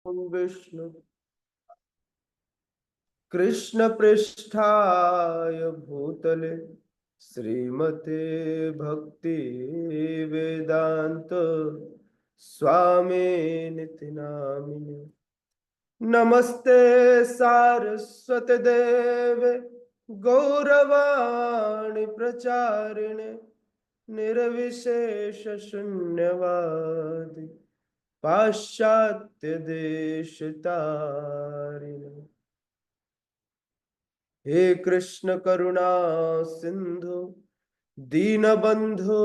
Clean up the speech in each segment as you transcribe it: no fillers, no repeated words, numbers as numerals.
विष्णु कृष्ण पृष्ठाय भूतले श्रीमते भक्ति वेदांत स्वामी निति नामिने नमस्ते सारस्वती देवे गौरवाणी प्रचारिणे निर्विशेष शून्यवादी पाश्चात्य देश तारिणे हे कृष्ण करुणा सिंधु दीनबंधु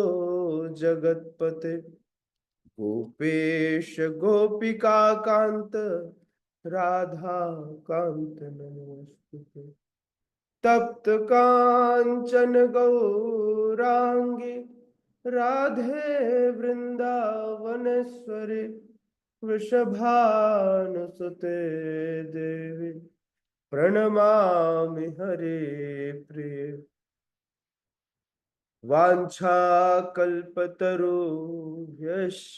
जगतपते गोपेश गोपिका कांत राधा कांत नमोस्तुते तप्त कांचन गौरांगी राधे वृंदावनेश्वरी वृषभानुसुते देवी प्रणमामि हरे प्रिय वाञ्छाकल्पतरुभ्यश्च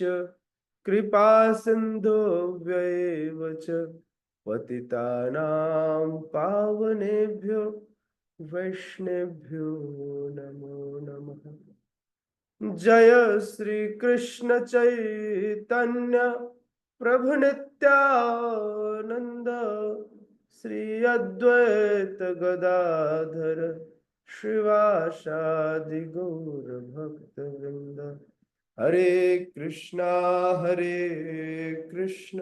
कृपा सिन्धुभ्यैव च पतितानां पावनेभ्यो वैष्णवेभ्यो नमो नमः। जय श्री कृष्ण चैतन्य प्रभु नित्यानंद श्री अद्वैत गदाधर श्रीवासादि गौर भक्त वृंद हरे कृष्णा कृष्ण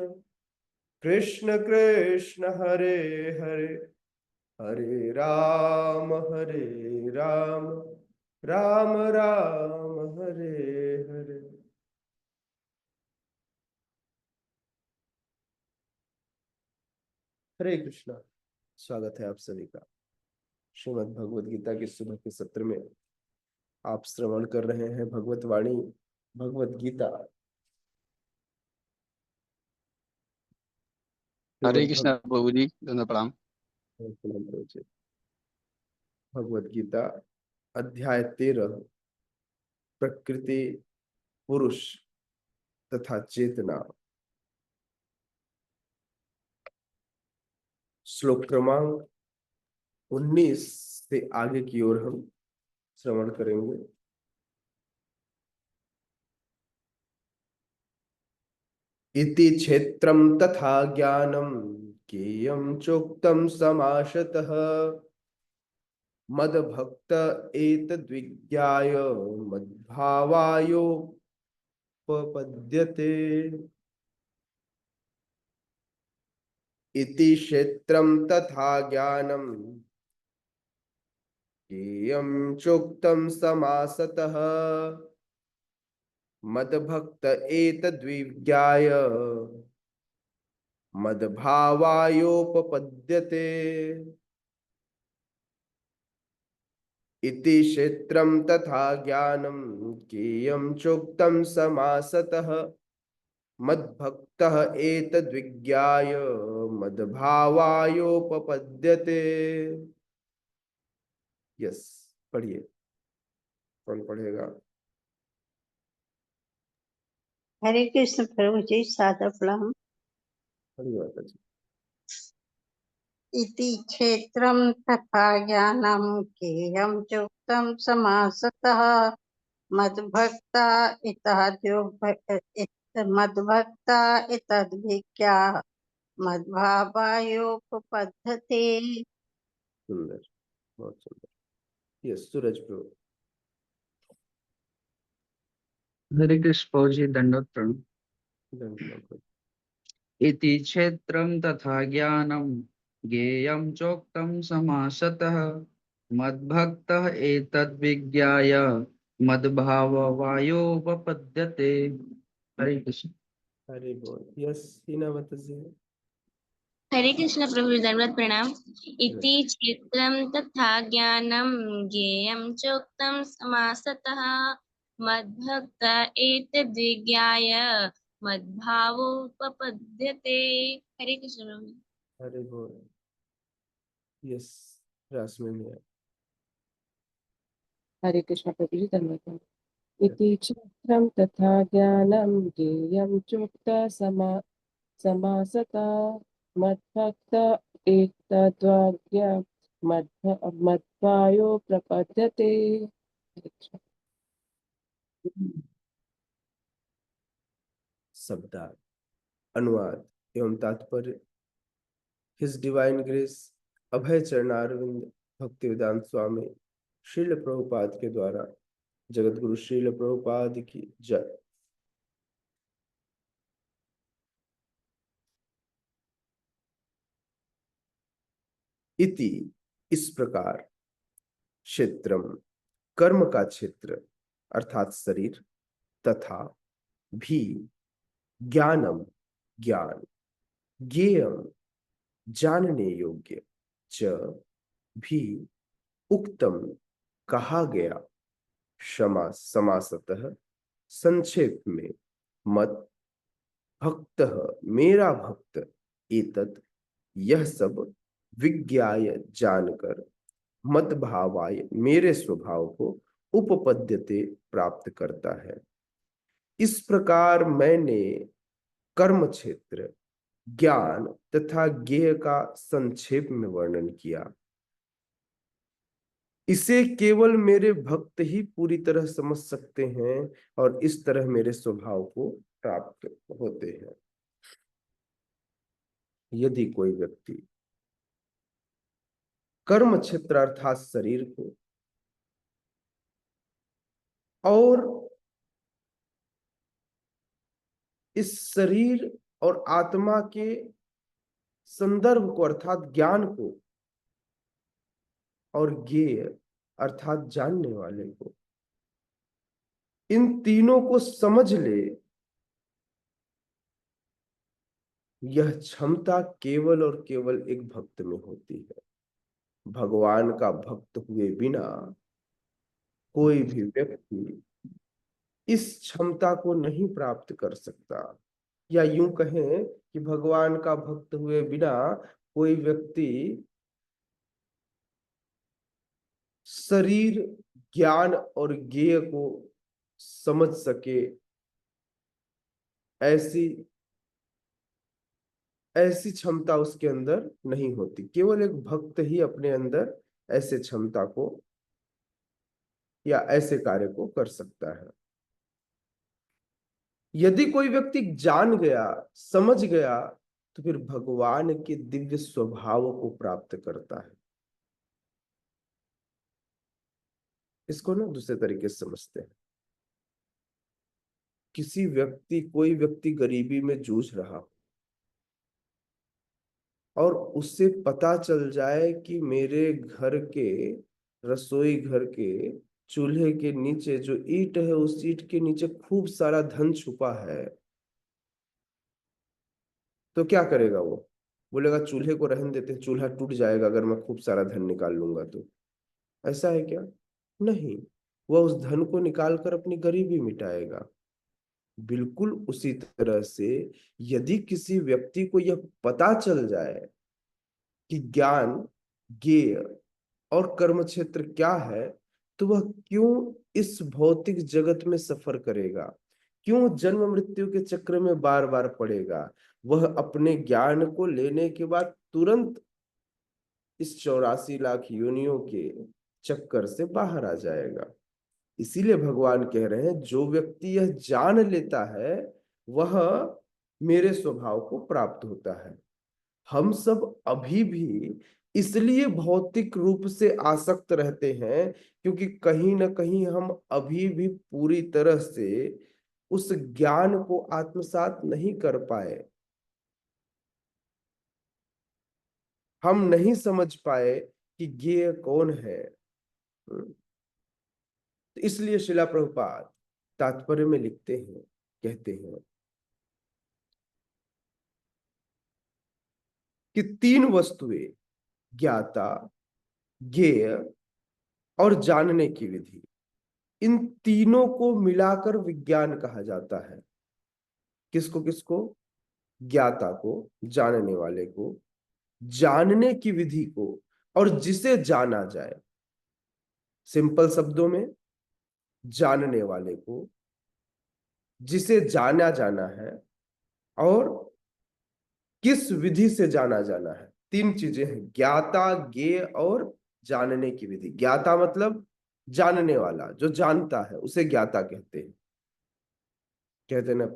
कृष्ण कृष्ण हरे हरे हरे राम राम राम हरे हरे। हरे कृष्णा। स्वागत है आप सभी का श्रीमद् भगवद गीता के सुबह के सत्र में। आप श्रवण कर रहे हैं भगवत वाणी भगवत गीता। हरे कृष्णा प्रभु जी, धन्यवाद प्रणाम। भगवत गीता अध्याय 13 प्रकृति पुरुष तथा चेतना। श्लोक क्रमांक 19 से आगे की ओर हम श्रवण करेंगे। इति क्षेत्रम तथा ज्ञानम ज्ञेयं चोक्तम समाशतः मद्भक्त एतद्विज्ञाय मद्भावायोपपद्यते। इति क्षेत्रम तथा ज्ञानम ज्ञेयं चोक्तम समासतः मद्भक्त एतद्विज्ञाय मद्भावायोपपद्यते। इति क्षेत्रम तथा ज्ञानम ज्ञेयं चोक्तम समासतः मद्भक्तः एतद्विज्ञाय मद्भावायोपपद्यते। यस, पढ़िए। कौन पढ़ेगा? हरे कृष्ण प्रभु जी, सादर प्रणाम। पढ़िए माता जी। इति क्षेत्रम तथा ज्ञानम ज्ञेयं चोक्तम समासतः मद्भक्ता मद्भक्ता एतद्विज्ञा मद्भावायोपपद्यते। सुंदर, बहुत सुंदर। यस, सूरज प्रभु। हरे कृष्ण प्रभु जी, दंडवत प्रणाम। धन्यवाद। इति क्षेत्रम तथा ज्ञानम ज्ञेयं चोक्तम समासतः मद्भक्तः एतद्विज्ञाय मद्भावायोपपद्यते। हरे कृष्ण। हरि बोल। यस, हिनावत जी। हरे कृष्ण प्रभु, दंडवत प्रणाम। इति क्षेत्रम तथा ज्ञानम ज्ञेयं चोक्तम समासतः मद्भक्त एतद्विज्ञाय मद्भावोपपद्यते। हरे कृष्ण प्रभु। हरि बोल। यस, रासमी में। हरे कृष्ण प्रभु जी, धन्यवाद। इति क्षेत्रं तथा ज्ञानं ज्ञेयं चोक्ता समासतः मद्भक्त एतद्वाक्य मध्वायो प्रपद्यते। शब्दार्थ, अनुवाद एवं तात्पर्य। हिज डिवाइन ग्रेस अभय चरणारविंद भक्तिवेदांत स्वामी श्रील प्रभुपाद के द्वारा जगत गुरु श्रील प्रभुपाद की जय। इति इस प्रकार, क्षेत्रम कर्म का क्षेत्र अर्थात शरीर, तथा भी ज्ञानम ज्ञान, ज्ञेयम जानने योग्य, च भी उक्तम कहा गया, क्षमा समासतः संक्षेप में, मत भक्त मेरा भक्त, एतत् यह सब, विज्ञाय जानकर, मत भावाय मेरे स्वभाव को, उपपद्यते प्राप्त करता है। इस प्रकार मैंने कर्म क्षेत्र, ज्ञान तथा ज्ञेय का संक्षेप में वर्णन किया। इसे केवल मेरे भक्त ही पूरी तरह समझ सकते हैं और इस तरह मेरे स्वभाव को प्राप्त होते हैं। यदि कोई व्यक्ति कर्म क्षेत्र अर्थात शरीर को और इस शरीर और आत्मा के संदर्भ को अर्थात ज्ञान को और ज्ञेय अर्थात जानने वाले को, इन तीनों को समझ ले, यह क्षमता केवल और केवल एक भक्त में होती है। भगवान का भक्त हुए बिना कोई भी व्यक्ति इस क्षमता को नहीं प्राप्त कर सकता, या यूं कहें कि भगवान का भक्त हुए बिना कोई व्यक्ति शरीर, ज्ञान और ज्ञेय को समझ सके, ऐसी क्षमता उसके अंदर नहीं होती। केवल एक भक्त ही अपने अंदर ऐसे क्षमता को या ऐसे कार्य को कर सकता है। यदि कोई व्यक्ति जान गया, समझ गया, तो फिर भगवान के दिव्य स्वभाव को प्राप्त करता है। इसको ना दूसरे तरीके से समझते हैं। कोई व्यक्ति गरीबी में जूझ रहा हो और उससे पता चल जाए कि मेरे घर के, रसोई घर के चूल्हे के नीचे जो ईंट है, उस ईंट के नीचे खूब सारा धन छुपा है, तो क्या करेगा वो? बोलेगा चूल्हे को रहने देते हैं, चूल्हा टूट जाएगा अगर मैं खूब सारा धन निकाल लूंगा तो। ऐसा है क्या? नहीं, वह उस धन को निकालकर अपनी गरीबी मिटाएगा। बिल्कुल उसी तरह से यदि किसी व्यक्ति को यह पता चल जाए कि ज्ञान, ज्ञेय और कर्म क्षेत्र क्या है, तो वह क्यों इस भौतिक जगत में सफर करेगा, क्यों जन्म मृत्यु के चक्र में बार बार पड़ेगा। वह अपने ज्ञान को लेने के बाद तुरंत इस 84 लाख योनियों के चक्कर से बाहर आ जाएगा। इसीलिए भगवान कह रहे हैं, जो व्यक्ति यह जान लेता है वह मेरे स्वभाव को प्राप्त होता है। हम सब अभी भी इसलिए भौतिक रूप से आसक्त रहते हैं क्योंकि कहीं ना कहीं हम अभी भी पूरी तरह से उस ज्ञान को आत्मसात नहीं कर पाए। हम नहीं समझ पाए कि ज्ञेय कौन है। तो इसलिए शिला प्रभुपाद तात्पर्य में लिखते हैं, कहते हैं कि तीन वस्तुएं, ज्ञाता, ज्ञेय और जानने की विधि, इन तीनों को मिलाकर विज्ञान कहा जाता है। किसको किसको? ज्ञाता को, जानने वाले को, जानने की विधि को, और जिसे जाना जाए। सिंपल शब्दों में, जानने वाले को, जिसे जाना जाना है, और किस विधि से जाना जाना है। तीन चीजें हैं, ज्ञाता, ज्ञेय और जानने की विधि। ज्ञाता मतलब जानने वाला, जो जानता है उसे ज्ञाता कहते हैं। कहते हैं ना,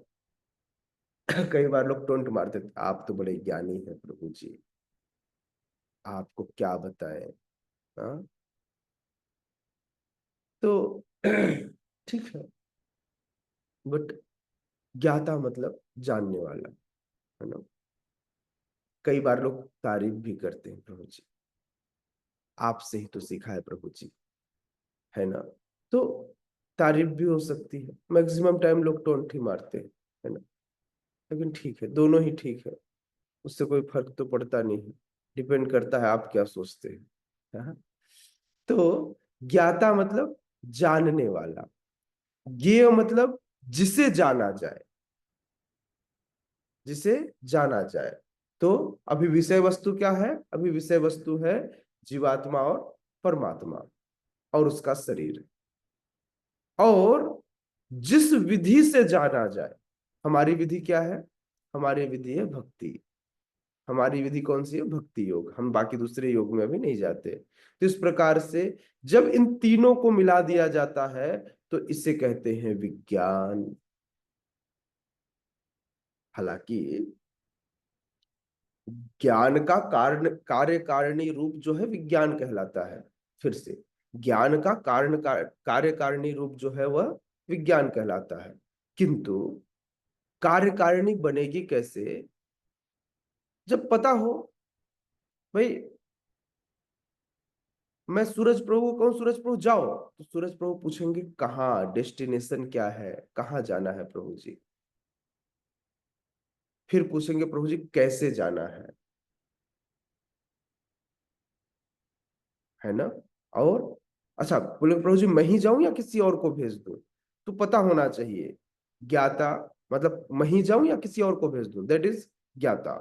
कई बार लोग टोंट मारते थे, आप तो बड़े ज्ञानी हैं प्रभु जी, आपको क्या बताएं। हाँ, तो ठीक है, बट ज्ञाता मतलब जानने वाला, है ना। कई बार लोग तारीफ भी करते हैं, प्रभु जी आपसे ही तो सीखा है प्रभु जी, है ना। तो तारीफ भी हो सकती है, मैक्सिमम टाइम लोग टोंट ही मारते हैं, है ना। लेकिन ठीक है, दोनों ही ठीक है, उससे कोई फर्क तो पड़ता नहीं है, डिपेंड करता है आप क्या सोचते हैं। हाँ? तो ज्ञाता मतलब जानने वाला, ज्ञेय मतलब जिसे जाना जाए, जिसे जाना जाए। तो अभी विषय वस्तु क्या है, अभी विषय वस्तु है जीवात्मा और परमात्मा और उसका शरीर। और जिस विधि से जाना जाए, हमारी विधि क्या है, हमारी विधि है भक्ति। हमारी विधि कौन सी है, भक्ति योग। हम बाकी दूसरे योग में भी नहीं जाते। तो इस प्रकार से जब इन तीनों को मिला दिया जाता है तो इसे कहते हैं विज्ञान। हालांकि ज्ञान का कारण कार्य कारणी रूप जो है विज्ञान कहलाता है। फिर से, ज्ञान का कार्य कारणी रूप जो है वह विज्ञान कहलाता है। किंतु कार्यकारिणी बनेगी कैसे, जब पता हो भाई, मैं सूरज प्रभु को कहूं सूरज प्रभु जाओ, तो सूरज प्रभु पूछेंगे कहाँ, डेस्टिनेशन क्या है, कहाँ जाना है प्रभु जी। फिर पूछेंगे प्रभु जी कैसे जाना है ना। और अच्छा बोले प्रभु जी मैं ही जाऊं या किसी और को भेज दूं, तो पता होना चाहिए। ज्ञाता मतलब मैं ही जाऊं या किसी और को भेज दूं, दैट इज ज्ञाता।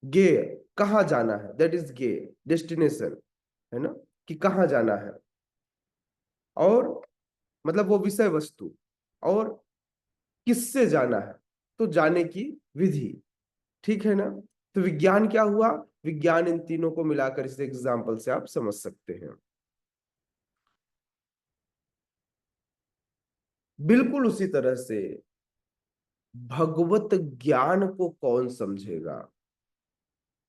गे कहाँ जाना है, दैट इज गे, डेस्टिनेशन, है ना, कि कहाँ जाना है। और मतलब वो विषय वस्तु, और किससे जाना है, तो जाने की विधि। ठीक है ना। तो विज्ञान क्या हुआ, विज्ञान इन तीनों को मिलाकर, इस एग्जाम्पल से आप समझ सकते हैं। बिल्कुल उसी तरह से भगवत ज्ञान को कौन समझेगा।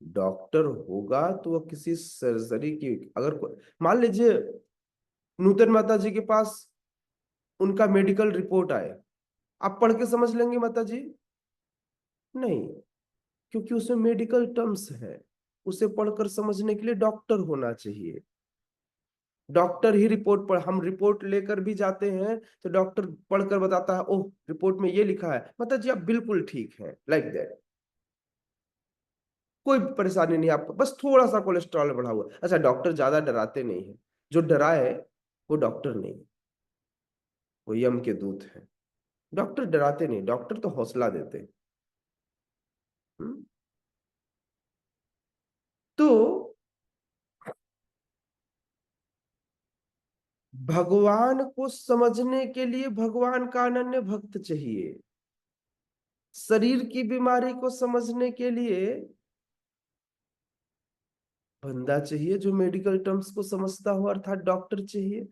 डॉक्टर होगा तो वह किसी सर्जरी की, अगर मान लीजिए नूतन माता जी के पास उनका मेडिकल रिपोर्ट आए, आप पढ़ के समझ लेंगे माता जी? नहीं, क्योंकि उसमें मेडिकल टर्म्स है, उसे पढ़कर समझने के लिए डॉक्टर होना चाहिए। डॉक्टर ही रिपोर्ट पढ़, हम रिपोर्ट लेकर भी जाते हैं तो डॉक्टर पढ़कर बताता है, ओह रिपोर्ट में ये लिखा है, मतलब जी आप बिल्कुल ठीक हैं, लाइक दैट, कोई परेशानी नहीं आपको, बस थोड़ा सा कोलेस्ट्रॉल बढ़ा हुआ। अच्छा, डॉक्टर ज्यादा डराते नहीं है, जो डराए वो डॉक्टर नहीं, वो यम के दूत है। डॉक्टर डराते नहीं, डॉक्टर तो हौसला देते हैं। हम्म? तो भगवान को समझने के लिए भगवान का अनन्य भक्त चाहिए। शरीर की बीमारी को समझने के लिए बंदा चाहिए जो मेडिकल टर्म्स को समझता हो, अर्थात डॉक्टर चाहिए।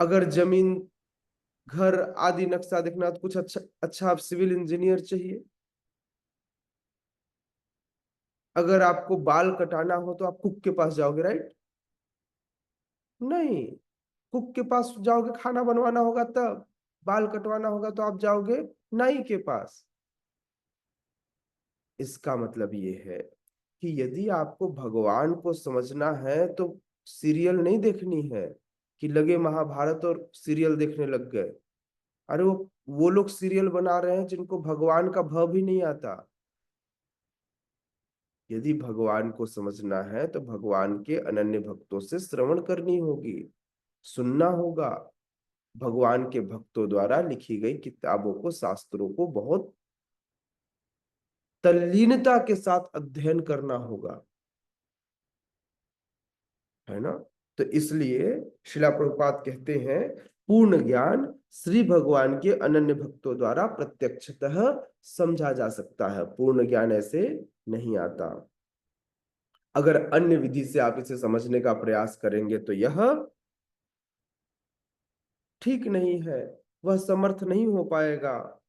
अगर जमीन घर आदि नक्शा देखना तो कुछ अच्छा अच्छा सिविल इंजीनियर चाहिए। अगर आपको बाल कटाना हो तो आप कुक के पास जाओगे, राइट? नहीं, कुक के पास जाओगे खाना बनवाना होगा तब, बाल कटवाना होगा तो आप जाओगे नाई के पास। इसका मतलब ये है कि यदि आपको भगवान को समझना है तो सीरियल नहीं देखनी है कि लगे महाभारत और सीरियल देखने लग गए। अरे वो लोग सीरियल बना रहे हैं जिनको भगवान का भाव भी नहीं आता। यदि भगवान को समझना है तो भगवान के अनन्य भक्तों से श्रवण करनी होगी, सुनना होगा। भगवान के भक्तों द्वारा लिखी गई किताबों को, शास्त्रों को बहुत तल्लीनता के साथ अध्ययन करना होगा, है ना। तो इसलिए शिला प्रभुपाद कहते हैं पूर्ण ज्ञान श्री भगवान के अनन्य भक्तों द्वारा प्रत्यक्षतः समझा जा सकता है। पूर्ण ज्ञान ऐसे नहीं आता। अगर अन्य विधि से आप इसे समझने का प्रयास करेंगे तो यह ठीक नहीं है, वह समर्थ नहीं हो पाएगा।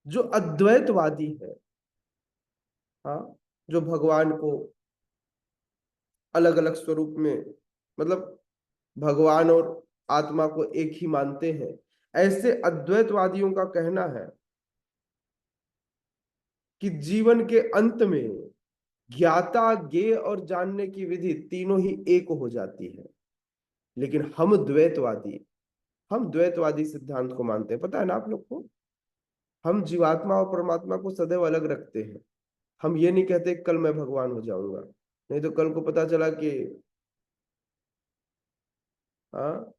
जो अद्वैतवादी है, हाँ, जो भगवान को अलग अलग स्वरूप में, मतलब भगवान और आत्मा को एक ही मानते हैं, ऐसे अद्वैतवादियों का कहना है कि जीवन के अंत में ज्ञाता, ज्ञेय और जानने की विधि तीनों ही एक हो जाती है। लेकिन हम द्वैतवादी सिद्धांत को मानते हैं, पता है ना आप लोग को। हम जीवात्मा और परमात्मा को सदैव अलग रखते हैं। हम ये नहीं कहते कल मैं भगवान हो जाऊंगा, नहीं तो कल को पता चला कि हाँ,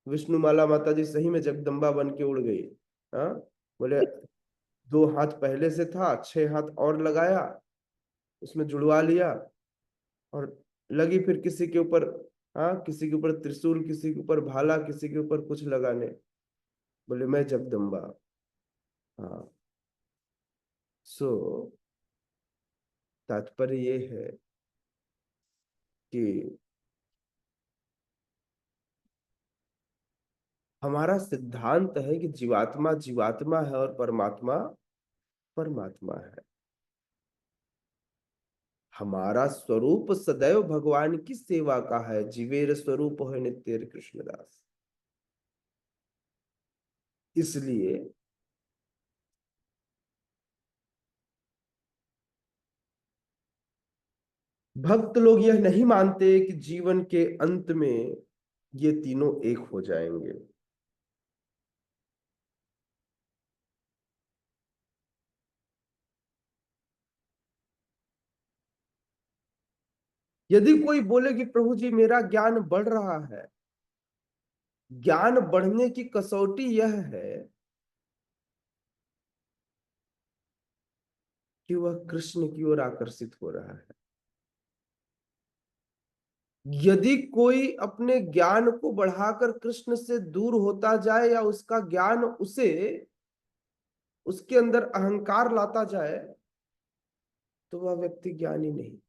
विष्णुमाला माता जी सही में जगदम्बा बन के उड़ गई। हाँ, बोले 2 हाथ पहले से था, 6 हाथ और लगाया, उसमें जुड़वा लिया और लगी फिर किसी के ऊपर, हाँ, किसी के ऊपर त्रिशूल, किसी के ऊपर भाला, किसी के ऊपर कुछ लगाने, बोले मैं जगदम्बा। हाँ, सो तात्पर्य ये है कि हमारा सिद्धांत है कि जीवात्मा जीवात्मा है और परमात्मा परमात्मा है। हमारा स्वरूप सदैव भगवान की सेवा का है। जीवेर स्वरूप है नित्य कृष्णदास। इसलिए भक्त लोग यह नहीं मानते कि जीवन के अंत में ये तीनों एक हो जाएंगे। यदि कोई बोले कि प्रभु जी मेरा ज्ञान बढ़ रहा है, ज्ञान बढ़ने की कसौटी यह है कि वह कृष्ण की ओर आकर्षित हो रहा है। यदि कोई अपने ज्ञान को बढ़ाकर कृष्ण से दूर होता जाए या उसका ज्ञान उसे उसके अंदर अहंकार लाता जाए तो वह व्यक्ति ज्ञानी नहीं।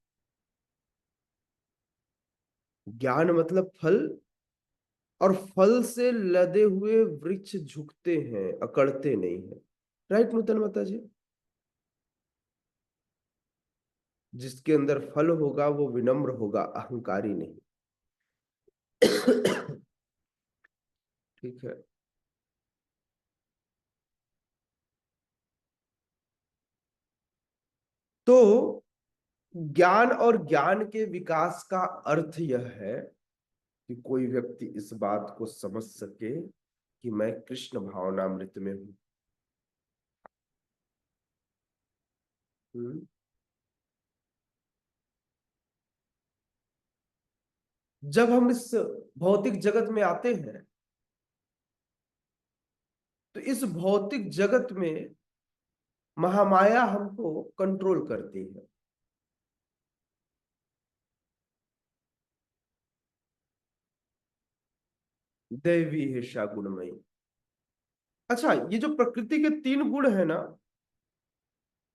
ज्ञान मतलब फल, और फल से लदे हुए वृक्ष झुकते हैं, अकड़ते नहीं है। राइट नूतन माता जी? जिसके अंदर फल होगा वो विनम्र होगा, अहंकारी नहीं। ठीक है। तो ज्ञान और ज्ञान के विकास का अर्थ यह है कि कोई व्यक्ति इस बात को समझ सके कि मैं कृष्ण भावनामृत में हूं। जब हम इस भौतिक जगत में आते हैं तो इस भौतिक जगत में महामाया हमको कंट्रोल करती है। दैवी हिर्षा गुणमयी। अच्छा, ये जो प्रकृति के 3 गुण है ना,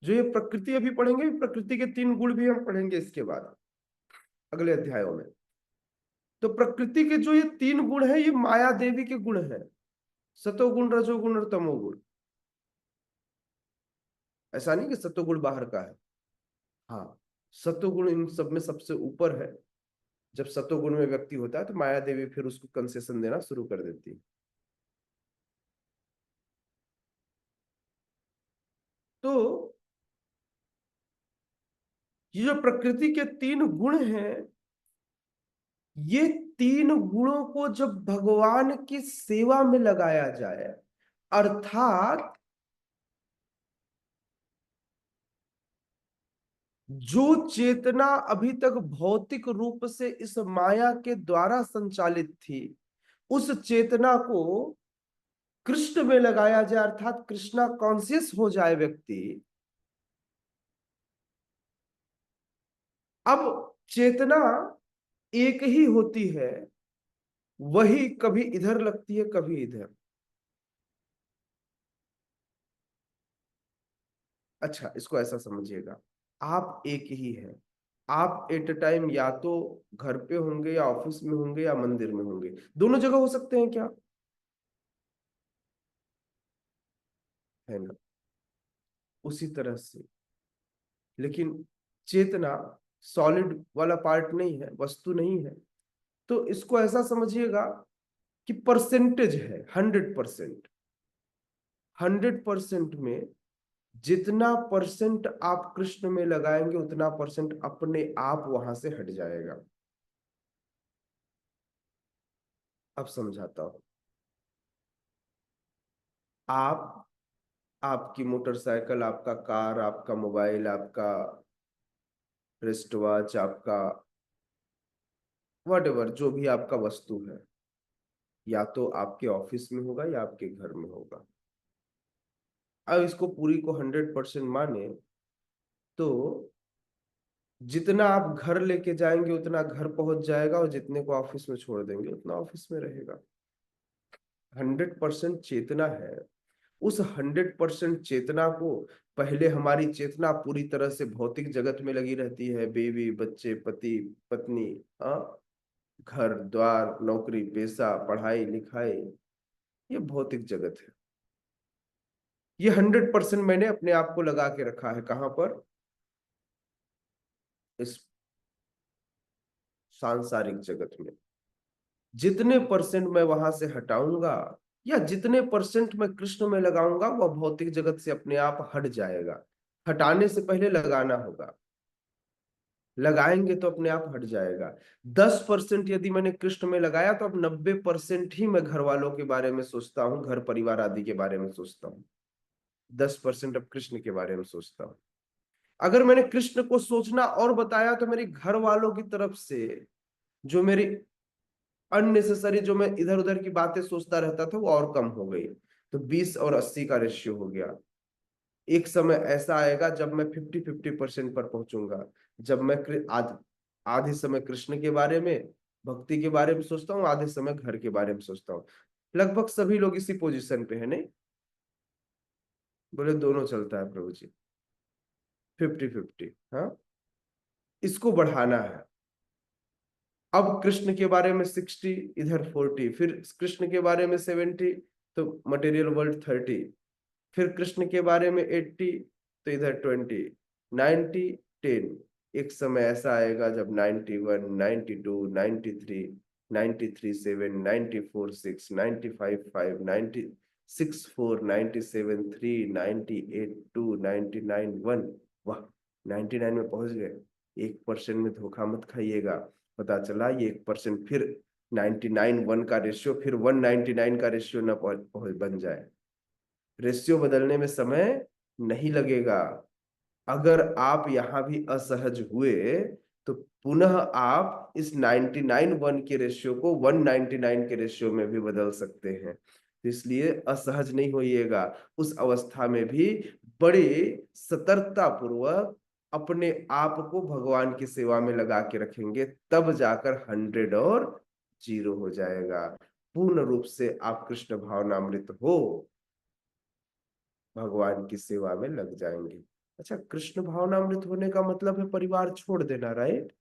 जो ये प्रकृति अभी पढ़ेंगे, प्रकृति के 3 गुण भी हम पढ़ेंगे इसके बाद अगले अध्यायों में। तो प्रकृति के जो ये 3 गुण है, ये माया देवी के गुण है। सतोगुण, रजोगुण और तमोगुण। ऐसा नहीं कि सतोगुण बाहर का है। हाँ, सतोगुण इन सब में सबसे ऊपर है। जब सतोगुण में व्यक्ति होता है तो माया देवी फिर उसको कंसेशन देना शुरू कर देती है। तो ये जो प्रकृति के 3 गुण हैं, ये 3 गुणों को जब भगवान की सेवा में लगाया जाए, अर्थात जो चेतना अभी तक भौतिक रूप से इस माया के द्वारा संचालित थी, उस चेतना को कृष्ण में लगाया जाए, अर्थात कृष्णा कॉन्शियस हो जाए व्यक्ति। अब चेतना एक ही होती है वही कभी इधर लगती है कभी इधर। अच्छा, इसको ऐसा समझिएगा, आप एक ही हैं, आप एट अ टाइम या तो घर पे होंगे या ऑफिस में होंगे या मंदिर में होंगे, दोनों जगह हो सकते हैं क्या? है ना? उसी तरह से, लेकिन चेतना सॉलिड वाला पार्ट नहीं है, वस्तु नहीं है। तो इसको ऐसा समझिएगा कि परसेंटेज है, 100%। 100% में जितना परसेंट आप कृष्ण में लगाएंगे उतना परसेंट अपने आप वहां से हट जाएगा। अब समझाता हूं। आप, आपकी मोटरसाइकिल, आपका कार, आपका मोबाइल, आपका रिस्ट वॉच, आपका वॉट जो भी आपका वस्तु है, या तो आपके ऑफिस में होगा या आपके घर में होगा। अब इसको पूरी को 100% माने तो जितना आप घर लेके जाएंगे उतना घर पहुंच जाएगा, और जितने को ऑफिस में छोड़ देंगे उतना ऑफिस में रहेगा। 100% चेतना है। उस 100% चेतना को, पहले हमारी चेतना पूरी तरह से भौतिक जगत में लगी रहती है, बीवी बच्चे पति पत्नी, हाँ, घर द्वार नौकरी पेशा पढ़ाई लिखाई, ये भौतिक जगत है। ये 100% मैंने अपने आप को लगा के रखा है, कहां पर? इस सांसारिक जगत में। जितने परसेंट मैं वहां से हटाऊंगा या जितने परसेंट मैं कृष्ण में लगाऊंगा, वह भौतिक जगत से अपने आप हट जाएगा। हटाने से पहले लगाना होगा, लगाएंगे तो अपने आप हट जाएगा। 10% यदि मैंने कृष्ण में लगाया तो अब 90% ही मैं घर वालों के बारे में सोचता हूँ, घर परिवार आदि के बारे में सोचता हूँ। 10% अब कृष्ण के बारे में सोचता हूँ। अगर मैंने कृष्ण को सोचना और बताया तो मेरे घर वालों की तरफ से जो मेरी अननेसेसरी, जो मैं इधर उधर की बातें सोचता रहता था, वो और कम हो गई। तो 20 और 80 का रेशियो हो गया। एक समय ऐसा आएगा जब मैं 50-50% पर पहुंचूंगा, जब मैं आधे समय कृष्ण के बारे में भक्ति के बारे में सोचता हूँ, आधे समय घर के बारे में सोचता हूँ। लगभग सभी लोग इसी पोजीशन पे है, नहीं? बोले दोनों चलता है प्रभु जी, 50-50। हाँ, इसको बढ़ाना है। अब कृष्ण के बारे में 60, इधर 40, फिर कृष्ण के बारे में 70, तो मटेरियल वर्ल्ड 30, फिर कृष्ण के बारे में 80, तो इधर 20, 90, 10। एक समय ऐसा आएगा जब 91, 92, 93, 93 7, 94 6, 95 5, 96 4, 97 3, 98 2, 99 1। वाह, 99 में पहुंच गए। 1% में धोखा मत खाइएगा। पता चला ये 1% फिर 99 1 का रेशियो, फिर 199 का रेशियो न बन जाए। रेशियो बदलने में समय नहीं लगेगा। अगर आप यहां भी असहज हुए तो पुनः आप इस 99 1 के रेशियो को 199 के रेशियो में भी बदल सकते हैं। तो इसलिए असहज नहीं होइएगा। उस अवस्था में भी बड़े सतर्कता पूर्वक अपने आप को भगवान की सेवा में लगा के रखेंगे, तब जाकर 100 और 0 हो जाएगा। पूर्ण रूप से आप कृष्ण भावनामृत हो, भगवान की सेवा में लग जाएंगे। अच्छा, कृष्ण भावनामृत होने का मतलब है परिवार छोड़ देना, राइट?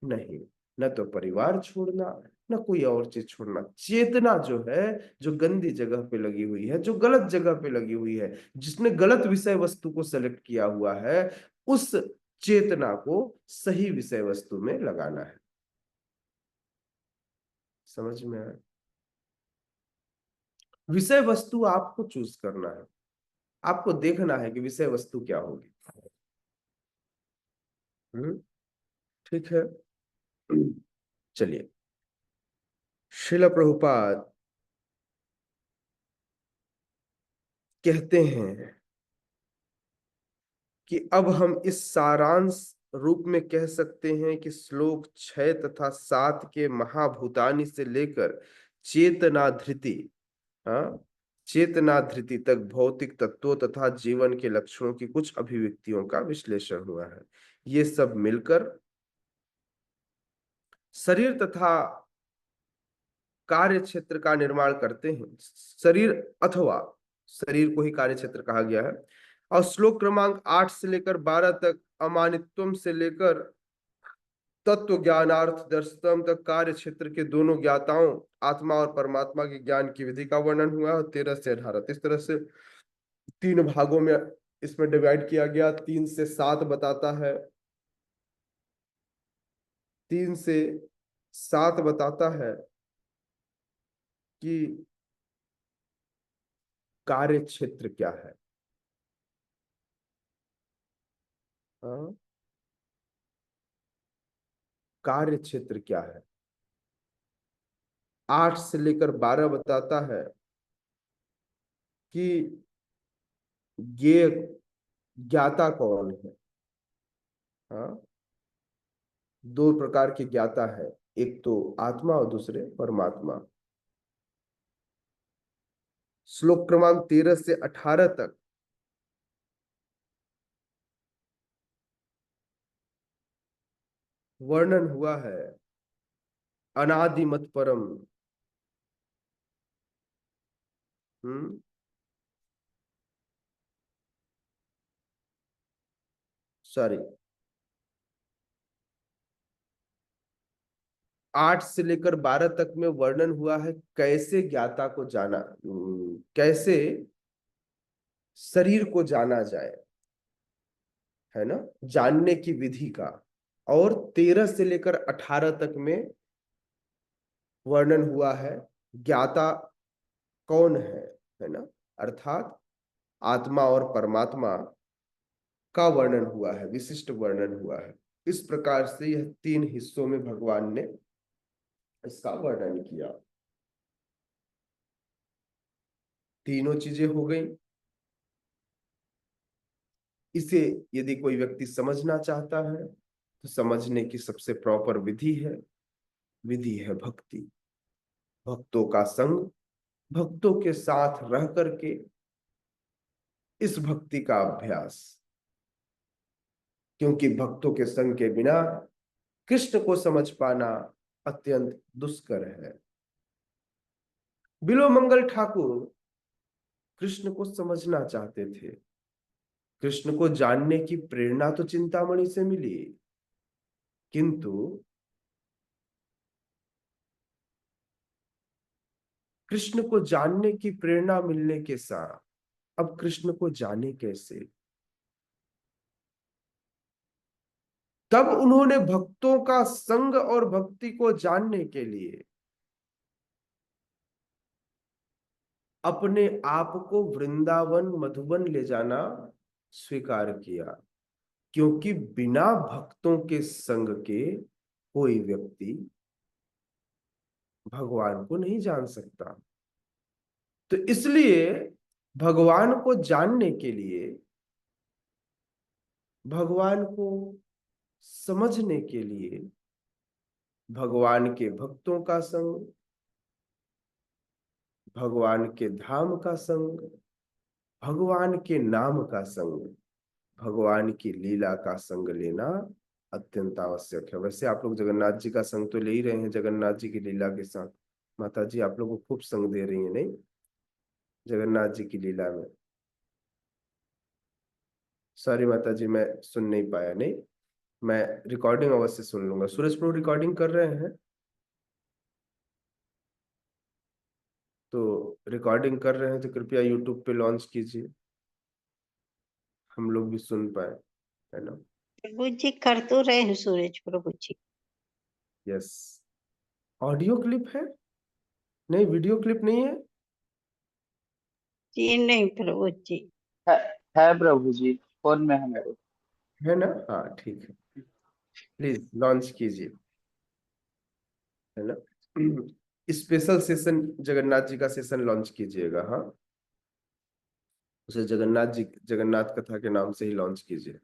नहीं, न तो परिवार छोड़ना, न कोई और चीज छोड़ना। चेतना जो है, जो गंदी जगह पे लगी हुई है, जो गलत जगह पे लगी हुई है, जिसने गलत विषय वस्तु को सेलेक्ट किया हुआ है, उस चेतना को सही विषय वस्तु में लगाना है। समझ में आया? विषय वस्तु आपको चूज करना है, आपको देखना है कि विषय वस्तु क्या होगी। ठीक है। चलिए, श्रील प्रभुपाद कहते हैं कि अब हम इस सारांश रूप में कह सकते हैं कि श्लोक 6 तथा 7 के महाभूतानि से लेकर चेतनाधृति, हाँ, चेतनाधृति तक भौतिक तत्वों तथा जीवन के लक्षणों की कुछ अभिव्यक्तियों का विश्लेषण हुआ है। ये सब मिलकर शरीर तथा कार्य क्षेत्र का निर्माण करते हैं। शरीर अथवा शरीर को ही कार्य क्षेत्र कहा गया है। और श्लोक क्रमांक 8 से लेकर 12 तक अमानित्वम से लेकर तत्व ज्ञानार्थ दर्शनम तक कार्य क्षेत्र के दोनों ज्ञाताओं आत्मा और परमात्मा के ज्ञान की विधि का वर्णन हुआ है। 13 से 18 इस तरह से 3 भागों में इसमें डिवाइड किया गया। 3 से 7 बताता है, 3 से 7 बताता है कि कार्य क्षेत्र क्या है। हाँ? कार्य क्षेत्र क्या है। 8 से लेकर 12 बताता है कि ये ज्ञाता कौन है। हाँ, 2 प्रकार के ज्ञाता है, एक तो आत्मा और दूसरे परमात्मा। श्लोक क्रमांक 13 से 18 तक वर्णन हुआ है अनादिमत परम। सॉरी, 8 से लेकर 12 तक में वर्णन हुआ है कैसे ज्ञाता को जाना, कैसे शरीर को जाना जाए, है ना, जानने की विधि का। और 13 से लेकर 18 तक में वर्णन हुआ है ज्ञाता कौन है ना, अर्थात आत्मा और परमात्मा का वर्णन हुआ है, विशिष्ट वर्णन हुआ है। इस प्रकार से यह 3 हिस्सों में भगवान ने इसका वर्णन किया। तीनों चीजें हो गई। इसे यदि कोई व्यक्ति समझना चाहता है तो समझने की सबसे प्रॉपर विधि है भक्ति। भक्तों का संग, भक्तों के साथ रह करके इस भक्ति का अभ्यास। क्योंकि भक्तों के संग के बिना कृष्ण को समझ पाना अत्यंत दुष्कर है। बिल्वमंगल ठाकुर कृष्ण को समझना चाहते थे। कृष्ण को जानने की प्रेरणा तो चिंतामणि से मिली, किंतु कृष्ण को जानने की प्रेरणा मिलने के साथ अब कृष्ण को जाने कैसे। तब उन्होंने भक्तों का संग और भक्ति को जानने के लिए अपने आप को वृंदावन मधुबन ले जाना स्वीकार किया। क्योंकि बिना भक्तों के संग के कोई व्यक्ति भगवान को नहीं जान सकता। तो इसलिए भगवान को जानने के लिए, भगवान को समझने के लिए भगवान के भक्तों का संग, भगवान के धाम का संग, भगवान के नाम का संग, भगवान की लीला का संग लेना अत्यंत आवश्यक है। वैसे आप लोग जगन्नाथ जी का संग तो ले ही रहे हैं, जगन्नाथ जी की लीला के साथ। माता जी आप लोग को खूब संग दे रही है, नहीं, जगन्नाथ जी की लीला में। सॉरी माता जी, मैं सुन नहीं पाया। नहीं, मैं रिकॉर्डिंग अवश्य सुन लूंगा। सूरज प्रभु रिकॉर्डिंग कर रहे हैं, तो रिकॉर्डिंग कर रहे हैं तो कृपया यूट्यूब पे लॉन्च कीजिए, हम लोग भी सुन पाए, है ना। प्रभु जी कर तो रहे हैं सूरज प्रभु जी। यस। ऑडियो क्लिप है? नहीं, वीडियो क्लिप नहीं है। जी नहीं प्रभु जी। है, है प्रभु जी, फोन में है मेरे। है ना, हाँ ठीक है, प्लीज लॉन्च कीजिए, है ना। स्पेशल सेशन जगन्नाथ जी का सेशन लॉन्च कीजिएगा। हाँ, उसे जगन्नाथ कथा के नाम से ही लॉन्च कीजिए।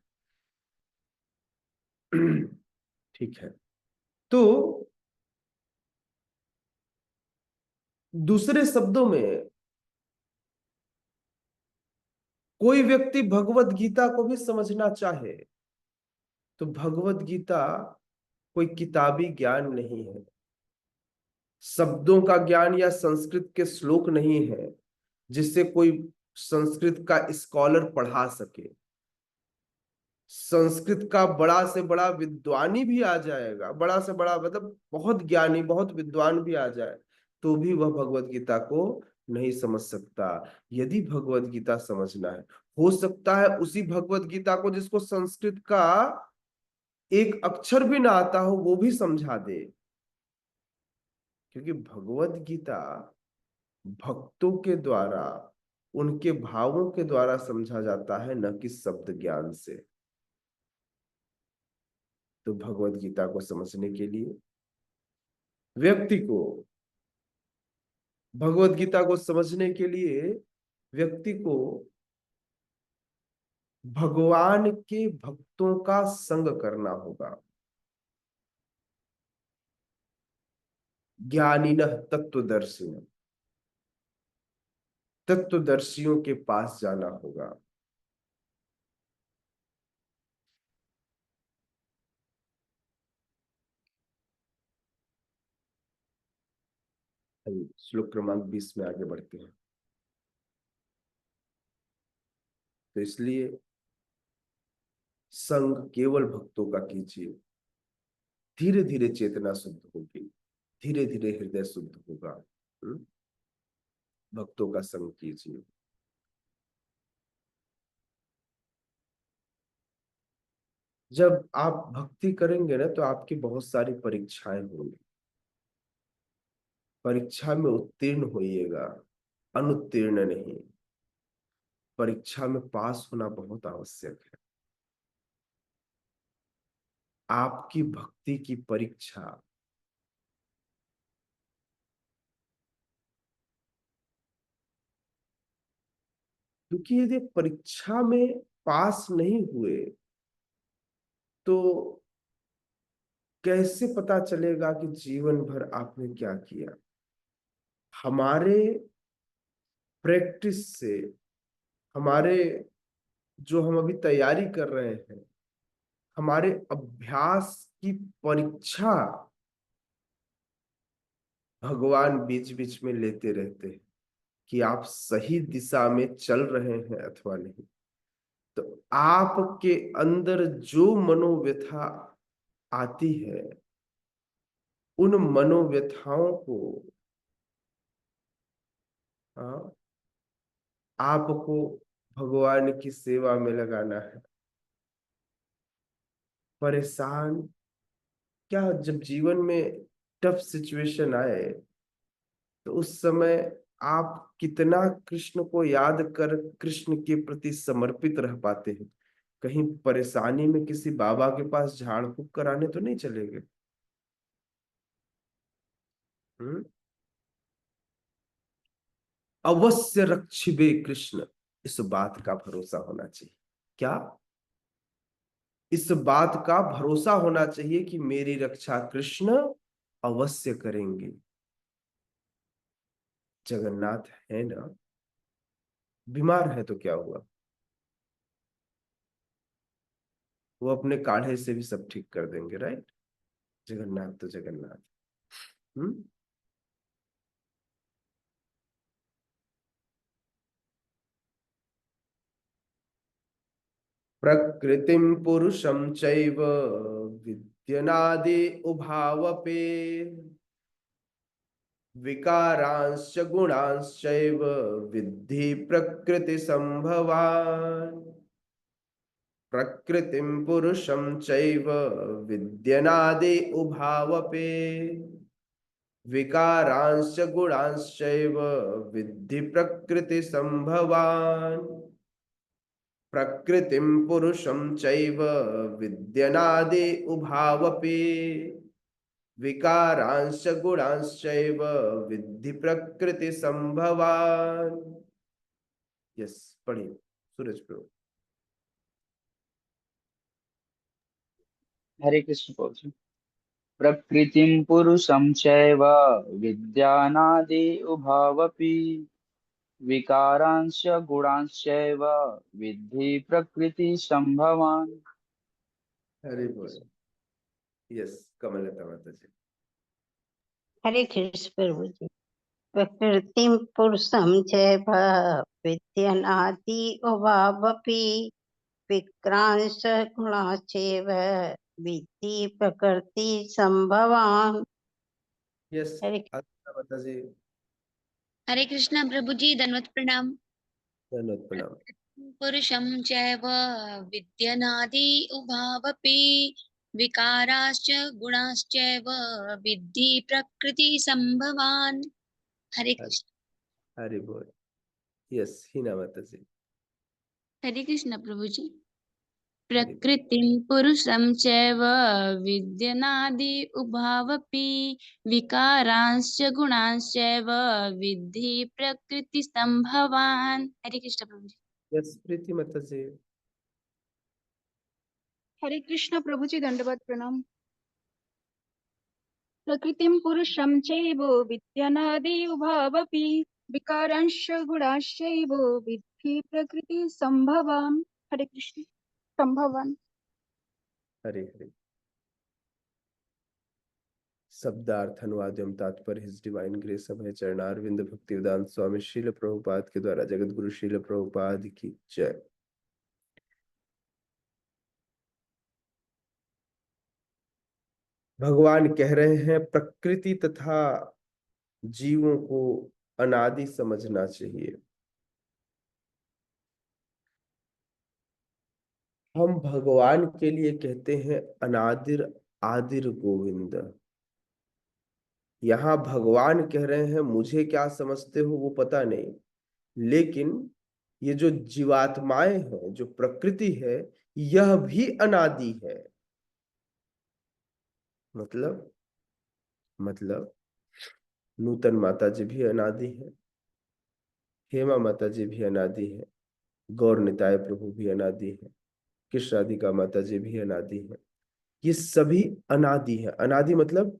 ठीक है। तो दूसरे शब्दों में कोई व्यक्ति भगवत गीता को भी समझना चाहे तो भगवत गीता कोई किताबी ज्ञान नहीं है। शब्दों का ज्ञान या संस्कृत के श्लोक नहीं है जिससे कोई संस्कृत का स्कॉलर पढ़ा सके। संस्कृत का बड़ा से बड़ा विद्वानी भी आ जाएगा, बड़ा से बड़ा मतलब बहुत ज्ञानी बहुत विद्वान भी आ जाए, तो भी वह भगवत गीता को नहीं समझ सकता। यदि भगवत गीता समझना है, हो सकता है उसी भगवत गीता को जिसको संस्कृत का एक अक्षर भी ना आता हो वो भी समझा दे, क्योंकि भगवत गीता भक्तों के द्वारा उनके भावों के द्वारा समझा जाता है, न कि शब्द ज्ञान से। तो भगवत गीता को समझने के लिए व्यक्ति को, भगवत गीता को समझने के लिए व्यक्ति को भगवान के भक्तों का संग करना होगा। ज्ञानिनः तत्वदर्शिनः, तत्वदर्शियों के पास जाना होगा। श्लोक क्रमांक 20 में आगे बढ़ते हैं। तो इसलिए संग केवल भक्तों का कीजिए, धीरे धीरे चेतना शुद्ध होगी, धीरे धीरे हृदय शुद्ध होगा। भक्तों का संग कीजिए। जब आप भक्ति करेंगे ना तो आपकी बहुत सारी परीक्षाएं होंगी। परीक्षा में उत्तीर्ण होइएगा, अनुत्तीर्ण नहीं। परीक्षा में पास होना बहुत आवश्यक है। आपकी भक्ति की परीक्षा क्योंकि यदि परीक्षा में पास नहीं हुए तो कैसे पता चलेगा कि जीवन भर आपने क्या किया। हमारे प्रैक्टिस से, हमारे जो हम अभी तैयारी कर रहे हैं, हमारे अभ्यास की परीक्षा भगवान बीच बीच में लेते रहते हैं कि आप सही दिशा में चल रहे हैं अथवा नहीं। तो आपके अंदर जो मनोव्यथा आती है, उन मनोव्यथाओं को आपको भगवान की सेवा में लगाना है। परेशान क्या, जब जीवन में टफ सिचुएशन आए तो उस समय आप कितना कृष्ण को याद कर कृष्ण के प्रति समर्पित रह पाते हैं। कहीं परेशानी में किसी बाबा के पास झाड़ फूक कराने तो नहीं चले गए। अवश्य रक्षिबे कृष्ण, इस बात का भरोसा होना चाहिए। क्या, इस बात का भरोसा होना चाहिए कि मेरी रक्षा कृष्ण अवश्य करेंगे। जगन्नाथ है ना, बीमार है तो क्या हुआ, वो अपने काढ़े से भी सब ठीक कर देंगे, राइट। जगन्नाथ तो जगन्नाथ। हम्म प्रकृतिम पुरुषम चैव विद्यनादि उभावपि विकारांश्च गुणांश्चैव विद्धि प्रकृति संभवान्। प्रकृतिम पुरुषम चैव विद्यनादि उभावपि विकारांश्च गुणांश्चैव विद्धि प्रकृति संभवान्। प्रकृतिम पुरुषम चैव विद्यनादि उभावपि विकारांश्च गुणांश्चैव विद्धि प्रकृति संभवान्। यस, पढ़िए सूरज प्रभु। हरे कृष्ण प्रभु। प्रकृतिं पुरुषं चैव विद्यानादि उभावपि विकारांश गुणांश्चैव विद्धि प्रकृति संभवान्। हरे बोल। यस, कमलता माता जी। हरे कृष्ण प्रभु जी। प्रकृतिं पुरुषं चैव विद्यनादि उभावपि विक्रांश गुणाश्चैव विद्धि प्रकृति संभवान्। यस, हरे माता जी। हरे कृष्ण प्रभु जी, दंडवत प्रणाम। धन्यवाद, प्रणाम। पुरुषं चैव विद्यनादि उभावपि विकाराश्च गुणाश्चैव विद्धि प्रकृति संभवान्। हरे कृष्ण। हरि बोल। यस, हिना माता जी। हरे कृष्ण प्रभु जी। हरि बोल। प्रकृतिं पुरुषं चैव विद्यनादि उभावपि विकारांश्च गुणांश्चैव विद्धि प्रकृति संभवान्। हरे कृष्ण प्रभु जी। यस, प्रीति माता जी। हरे कृष्ण प्रभु जी, दंडवत प्रणाम। प्रकृतिं पुरुषं चैव विद्यनादि उभावपि विकारांश गुणाश्चैव विद्धि प्रकृति संभवान्। हरे कृष्ण। संभवान्। हरे हरे। शब्दार्थ अनुवाद एवं तात्पर्य हिज डिवाइन ग्रेस अभय चरणारविंद भक्ति वेदांत स्वामी श्रील प्रभुपाद के द्वारा जगत गुरु श्रील प्रभुपाद की जय। भगवान कह रहे हैं प्रकृति तथा जीवों को अनादि समझना चाहिए। हम भगवान के लिए कहते हैं अनादिर आदिर गोविंद। यहां भगवान कह रहे हैं मुझे क्या समझते हो वो पता नहीं, लेकिन ये जो जीवात्माएं हैं, जो प्रकृति है, यह भी अनादि है। मतलब नूतन माता जी भी अनादि है, हेमा माता जी भी अनादि है, गौर निताय प्रभु भी अनादि है, कृष्ण राधिका माता जी भी अनादि है। ये सभी अनादि है। अनादि मतलब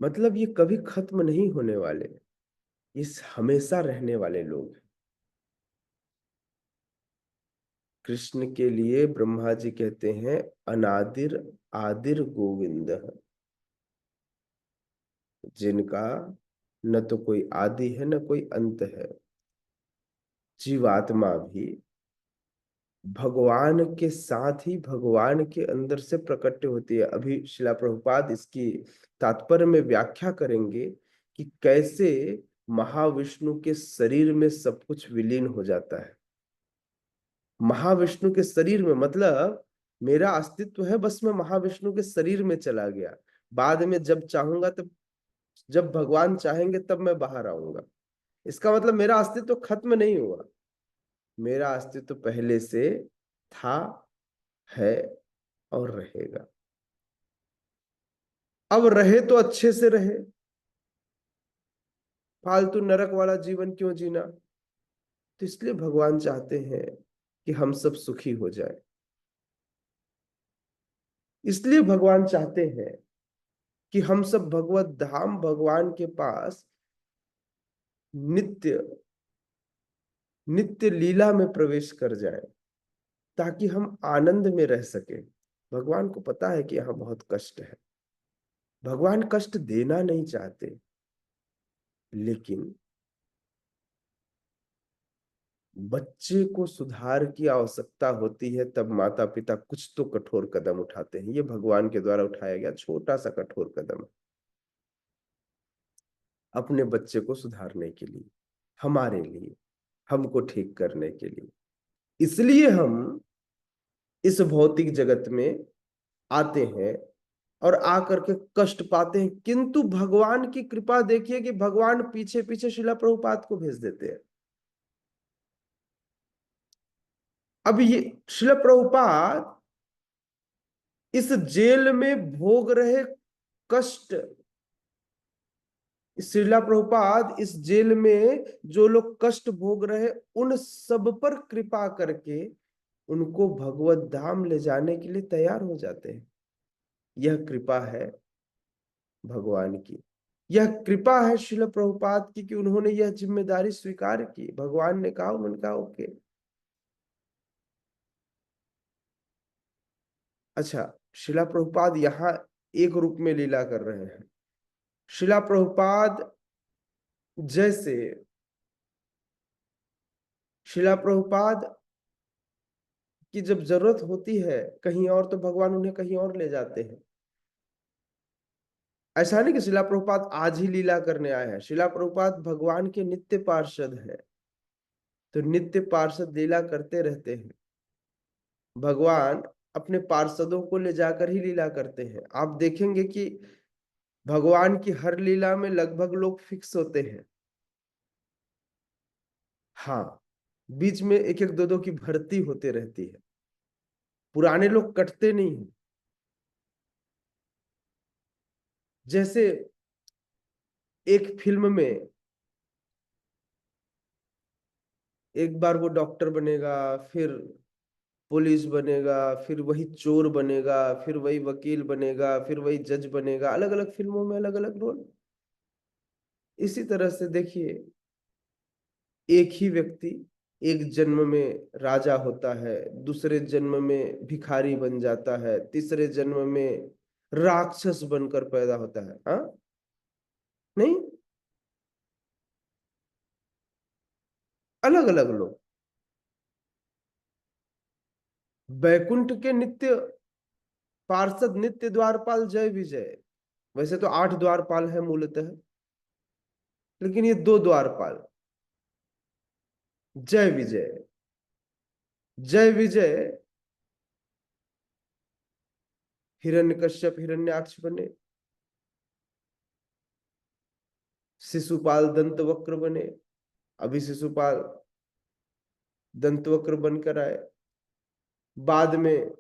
मतलब ये कभी खत्म नहीं होने वाले, ये हमेशा रहने वाले लोग हैं। कृष्ण के लिए ब्रह्मा जी कहते हैं अनादिर आदिर गोविंद, जिनका न तो कोई आदि है न कोई अंत है। जीवात्मा भी भगवान के साथ ही भगवान के अंदर से प्रकट होती है। अभी शिला प्रभुपाद इसकी तात्पर्य में व्याख्या करेंगे कि कैसे महाविष्णु के शरीर में सब कुछ विलीन हो जाता है। महाविष्णु के शरीर में मतलब मेरा अस्तित्व है, बस मैं महाविष्णु के शरीर में चला गया। बाद में जब चाहूंगा तब, जब भगवान चाहेंगे तब मैं बाहर आऊंगा। इसका मतलब मेरा अस्तित्व खत्म नहीं हुआ, मेरा अस्तित्व पहले से था, है और रहेगा। अब रहे तो अच्छे से रहे, फालतू नरक वाला जीवन क्यों जीना। तो इसलिए भगवान चाहते हैं कि हम सब सुखी हो जाए। इसलिए भगवान चाहते हैं कि हम सब भगवत धाम भगवान के पास नित्य नित्य लीला में प्रवेश कर जाएं, ताकि हम आनंद में रह सके। भगवान को पता है कि यहाँ बहुत कष्ट है, भगवान कष्ट देना नहीं चाहते, लेकिन बच्चे को सुधार की आवश्यकता होती है, तब माता पिता कुछ तो कठोर कदम उठाते हैं। ये भगवान के द्वारा उठाया गया छोटा सा कठोर कदम है, अपने बच्चे को सुधारने के लिए, हमारे लिए, हमको ठीक करने के लिए। इसलिए हम इस भौतिक जगत में आते हैं और आकर के कष्ट पाते हैं। किंतु भगवान की कृपा देखिए कि भगवान पीछे पीछे शिला प्रभुपाद को भेज देते हैं। अब ये शिला प्रभुपाद इस जेल में भोग रहे कष्ट, श्रीला प्रभुपाद इस जेल में जो लोग कष्ट भोग रहे, उन सब पर कृपा करके उनको भगवत धाम ले जाने के लिए तैयार हो जाते हैं। यह कृपा है भगवान की। यह कृपा है शिल प्रभुपाद की कि उन्होंने यह जिम्मेदारी स्वीकार की। भगवान ने कहा, उन्होंने कहा ओके। अच्छा, शिला प्रभुपाद यहाँ एक रूप में लीला कर रहे हैं। शिला प्रभुपाद जैसे शिला प्रभुपाद की जब जरूरत होती है कहीं और, तो भगवान उन्हें कहीं और ले जाते हैं। ऐसा नहीं कि शिला प्रभुपाद आज ही लीला करने आए हैं। शिला प्रभुपाद भगवान के नित्य पार्षद है, तो नित्य पार्षद लीला करते रहते हैं। भगवान अपने पार्षदों को ले जाकर ही लीला करते हैं। आप देखेंगे कि भगवान की हर लीला में लगभग लोग फिक्स होते हैं। हाँ, बीच में एक एक दो दो की भर्ती होते रहती है। पुराने लोग कटते नहीं हैं। जैसे एक फिल्म में एक बार वो डॉक्टर बनेगा, फिर पुलिस बनेगा, फिर वही चोर बनेगा, फिर वही वकील बनेगा, फिर वही जज बनेगा। अलग अलग फिल्मों में अलग अलग रोल। इसी तरह से देखिए, एक ही व्यक्ति एक जन्म में राजा होता है, दूसरे जन्म में भिखारी बन जाता है, तीसरे जन्म में राक्षस बनकर पैदा होता है। हाँ, नहीं, अलग अलग लोग। बैकुंठ के नित्य पार्षद, नित्य द्वारपाल जय विजय। वैसे तो 8 द्वारपाल है मूलतः, लेकिन ये 2 द्वारपाल, जय विजय। जय विजय हिरण्यकश्यप हिरण्याक्ष बने, शिशुपाल दंतवक्र बने। अभी शिशुपाल दंतवक्र बनकर आए। बाद में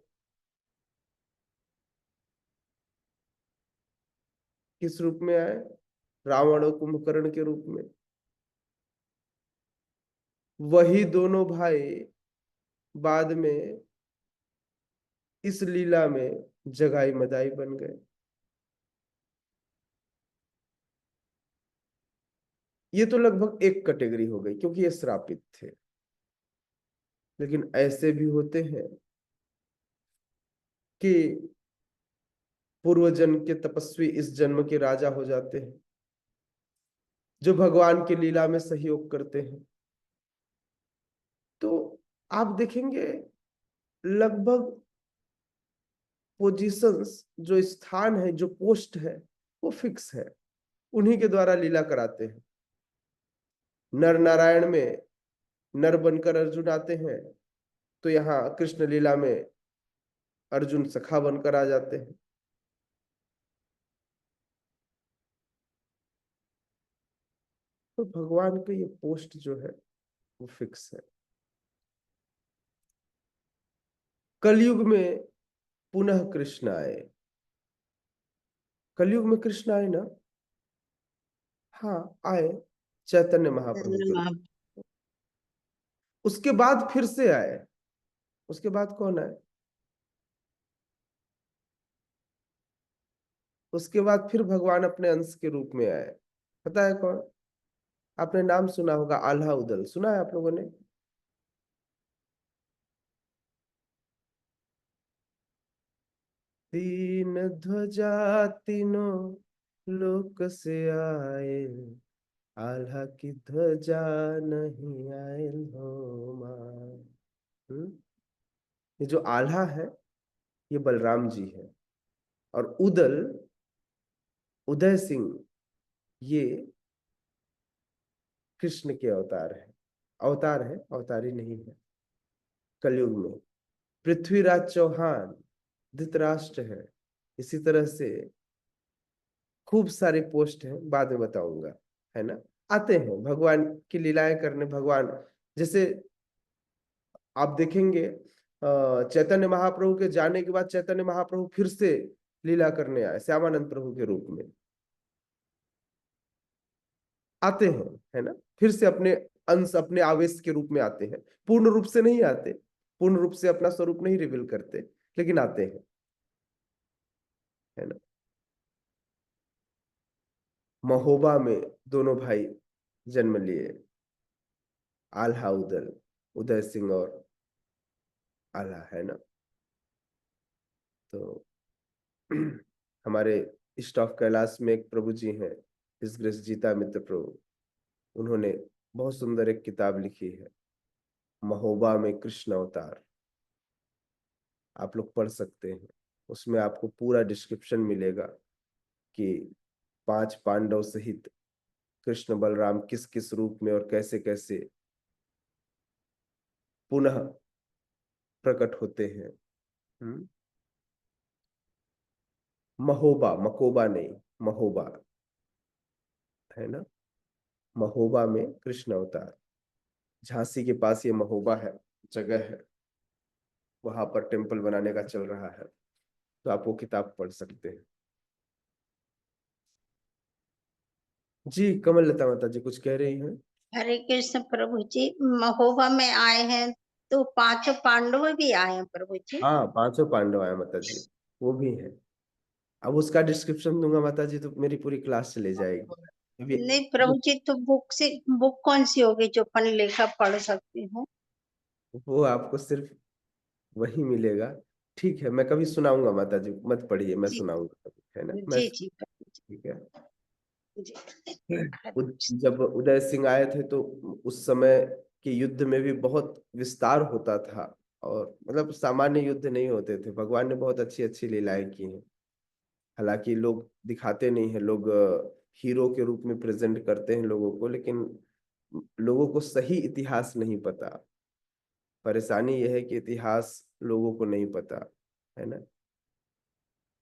किस रूप में आए? रावण और कुंभकर्ण के रूप में। वही दोनों भाई बाद में इस लीला में जगाई मदाई बन गए। ये तो लगभग एक कैटेगरी हो गई, क्योंकि ये श्रापित थे। लेकिन ऐसे भी होते हैं कि पूर्व जन्म के तपस्वी इस जन्म के राजा हो जाते हैं, जो भगवान की लीला में सहयोग करते हैं। तो आप देखेंगे लगभग पोजीशंस, जो स्थान है, जो पोस्ट है, वो फिक्स है। उन्हीं के द्वारा लीला कराते हैं। नर नारायण में नर बनकर अर्जुन आते हैं, तो यहाँ कृष्ण लीला में अर्जुन सखा बनकर आ जाते हैं। तो भगवान का ये पोस्ट जो है वो फिक्स है। कलयुग में पुनः कृष्ण आए। कलयुग में कृष्ण आए ना? हाँ, आए, चैतन्य महाप्रभु के रूप। उसके बाद फिर से आए। उसके बाद कौन आए? उसके बाद फिर भगवान अपने अंश के रूप में आए। पता है कौन? आपने नाम सुना होगा, आल्हा उदल। सुना है आप लोगों ने? तीन ध्वजा तीनों लोक से आए, आल्हा की ध्वजा नहीं आए हो मां। ये जो आल्हा है, ये बलराम जी है। और उदल, उदय सिंह, ये कृष्ण के अवतार है। अवतार है, अवतारी नहीं है। कलयुग में पृथ्वीराज चौहान धृतराष्ट्र है। इसी तरह से खूब सारे पोस्ट हैं, बाद में बताऊंगा, है ना। आते हैं भगवान की लीलाएं करने। भगवान जैसे आप देखेंगे, चैतन्य महाप्रभु के जाने के बाद चैतन्य महाप्रभु फिर से लीला करने आए श्यामानंद प्रभु के रूप में। आते हैं, है ना, फिर से अपने अंश, अपने आवेश के रूप में आते हैं। पूर्ण रूप से नहीं आते, पूर्ण रूप से अपना स्वरूप नहीं रिवील करते, लेकिन आते हैं, है ना। महोबा में दोनों भाई जन्म लिए, आल्हा उदल, उदय सिंह और आल्हा, है ना। तो हमारे ईस्ट ऑफ कैलाश में एक प्रभु जी हैं, हिज ग्रेस जीता मित्र प्रभु, उन्होंने बहुत सुंदर एक किताब लिखी है, महोबा में कृष्ण अवतार। आप लोग पढ़ सकते हैं, उसमें आपको पूरा डिस्क्रिप्शन मिलेगा कि 5 पांडव सहित कृष्ण बलराम किस किस रूप में और कैसे कैसे पुनः प्रकट होते हैं। महोबा, मकोबा नहीं, महोबा, है ना। महोबा में कृष्ण अवतार, झांसी के पास ये महोबा है, जगह है, वहां पर टेम्पल बनाने का चल रहा है, तो आप वो किताब पढ़ सकते हैं। जी कमल लता माता जी कुछ कह रही हैं। हरे कृष्ण प्रभु जी, महोबा में आए हैं तो 5 पांडव भी आए हैं प्रभु जी। हाँ 5 पांडव आए माता जी, वो भी है। अब उसका डिस्क्रिप्शन दूंगा माता जी तो मेरी पूरी क्लास चली जाएगी अभी। नहीं प्रभु जी, तो बुक कौन सी होगी जो अपन लेकर पढ़ सकते हैं? वो आपको सिर्फ वही मिलेगा। ठीक है, मैं कभी सुनाऊंगा माता जी, मत पढ़िए, मैं जी सुनाऊंगा कभी, है ना। मैं जी जी प्रभु ठीक है। जी जी। जब उदय सिंह आए थे तो उस समय के युद्ध में भी बहुत विस्तार होता था, और मतलब सामान्य युद्ध नहीं होते थे। भगवान ने बहुत अच्छी अच्छी लीलाएं की हैं। हालांकि लोग दिखाते नहीं है, लोग हीरो के रूप में प्रेजेंट करते हैं लोगों को, लेकिन लोगों को सही इतिहास नहीं पता। परेशानी यह है कि इतिहास लोगों को नहीं पता, है ना,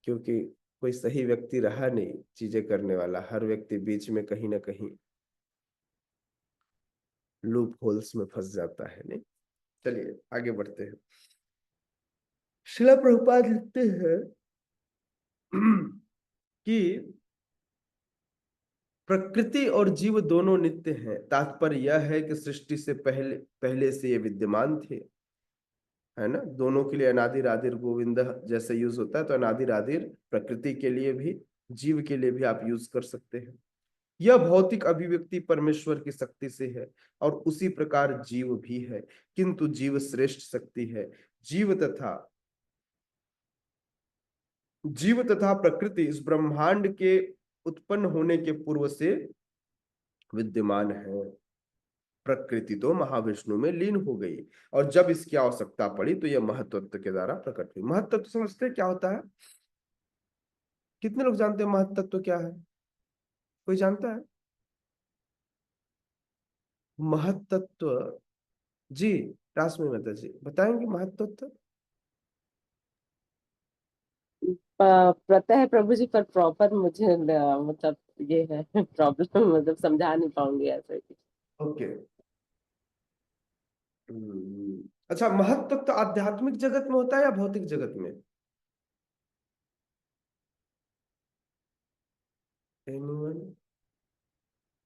क्योंकि कोई सही व्यक्ति रहा नहीं चीजें करने वाला। हर व्यक्ति बीच में कहीं ना कहीं लूप होल्स में फंस जाता है, नहीं। चलिए आगे बढ़ते हैं। शिला प्रभुपाद लिखते हैं कि प्रकृति और जीव दोनों नित्य हैं। तात्पर्य यह है कि सृष्टि से पहले पहले से ये विद्यमान थे, है ना। दोनों के लिए अनादिर आदिर गोविंद जैसे यूज होता है, तो अनादिर आदिर प्रकृति के लिए भी जीव के लिए भी आप यूज कर सकते हैं। यह भौतिक अभिव्यक्ति परमेश्वर की शक्ति से है, और उसी प्रकार जीव भी है, किंतु जीव श्रेष्ठ शक्ति है। जीव तथा प्रकृति इस ब्रह्मांड के उत्पन्न होने के पूर्व से विद्यमान है। प्रकृति तो महाविष्णु में लीन हो गई, और जब इसकी आवश्यकता पड़ी तो यह महत्त्व के द्वारा प्रकट हुई। महत्त्व समझते हैं क्या होता है? कितने लोग जानते हैं महत्त्व क्या है? कोई जानता है महत्त्व? जी रासमी माता जी बताएंगे महत्त्व। पता है प्रभु जी, पर प्रॉपर मुझे मतलब ये है प्रॉब्लम, मतलब समझा नहीं पाऊंगी ऐसे। ओके। अच्छा, महत्त्व तो आध्यात्मिक जगत में होता है या भौतिक जगत में? Anyone?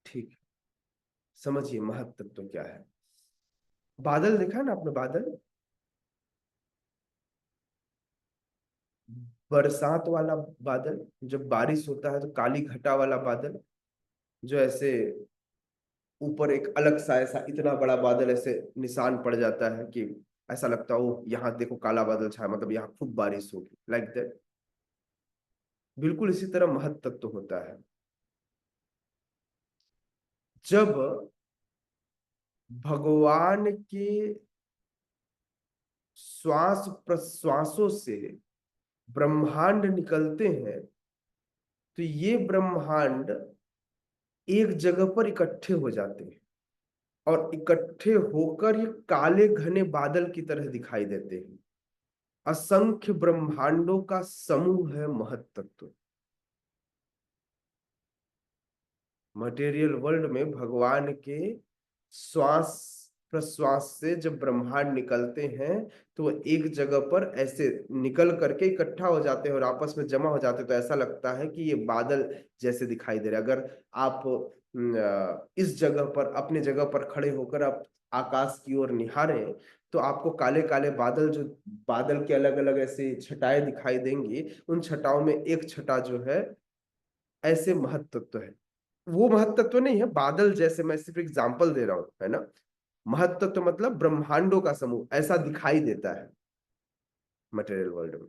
ठीक है, समझिए महत्त्व तो क्या है। बादल देखा ना आपने? बादल, बरसात वाला बादल, जब बारिश होता है तो काली घटा वाला बादल, जो ऐसे ऊपर एक अलग सा ऐसा इतना बड़ा बादल ऐसे निशान पड़ जाता है कि ऐसा लगता है वो यहाँ देखो काला बादल छाया, मतलब यहाँ खूब बारिश होगी, लाइक दैट। बिल्कुल इसी तरह महत्त्व होता है। जब भगवान के श्वास प्रश्वासों से ब्रह्मांड निकलते हैं, तो ये ब्रह्मांड एक जगह पर इकट्ठे हो जाते हैं, और इकट्ठे होकर ये काले घने बादल की तरह दिखाई देते हैं। असंख्य ब्रह्मांडों का समूह है महत्त्व। मटेरियल वर्ल्ड में भगवान के श्वास प्रश्वास से जब ब्रह्मांड निकलते हैं, तो वो एक जगह पर ऐसे निकल करके इकट्ठा हो जाते हैं और आपस में जमा हो जाते हैं, तो ऐसा लगता है कि ये बादल जैसे दिखाई दे रहे हैं। अगर आप इस जगह पर अपने जगह पर खड़े होकर आप आकाश की ओर निहारें, तो आपको काले काले बादल, जो बादल के अलग अलग ऐसे छटाएं दिखाई देंगी, उन छटाओं में एक छटा जो है ऐसे महत्त्व है। वो महत्त्व नहीं है, बादल जैसे, मैं सिर्फ एग्जांपल दे रहा हूं, है ना। महत्त्व मतलब ब्रह्मांडों का समूह ऐसा दिखाई देता है मटेरियल वर्ल्ड में।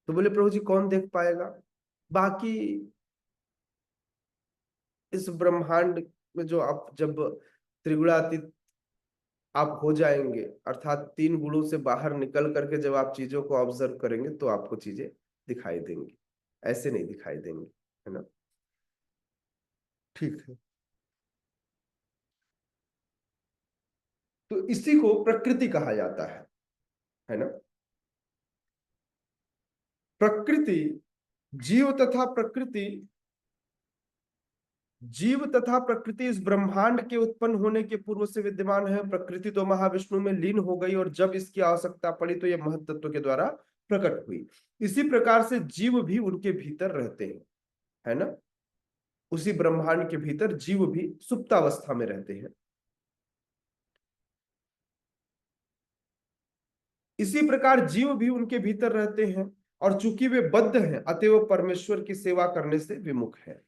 तो बोले प्रभु जी कौन देख पाएगा? बाकी इस ब्रह्मांड में जो आप जब त्रिगुणातीत आप हो जाएंगे, अर्थात तीन गुणों से बाहर निकल करके जब आप चीजों को ऑब्जर्व करेंगे तो आपको चीजें दिखाई देंगी, ऐसे नहीं दिखाई देंगी, है ना। ठीक है, तो इसी को प्रकृति कहा जाता है ना। प्रकृति, जीव तथा प्रकृति, जीव तथा प्रकृति इस ब्रह्मांड के उत्पन्न होने के पूर्व से विद्यमान है। प्रकृति तो महाविष्णु में लीन हो गई और जब इसकी आवश्यकता पड़ी तो यह महत्त्व के द्वारा प्रकट हुई। इसी प्रकार से जीव भी उनके भीतर रहते हैं, है ना। उसी ब्रह्मांड के भीतर जीव भी सुप्तावस्था में रहते हैं। इसी प्रकार जीव भी उनके भीतर रहते हैं और चूंकि वे बद्ध हैं अतएव परमेश्वर की सेवा करने से विमुख है।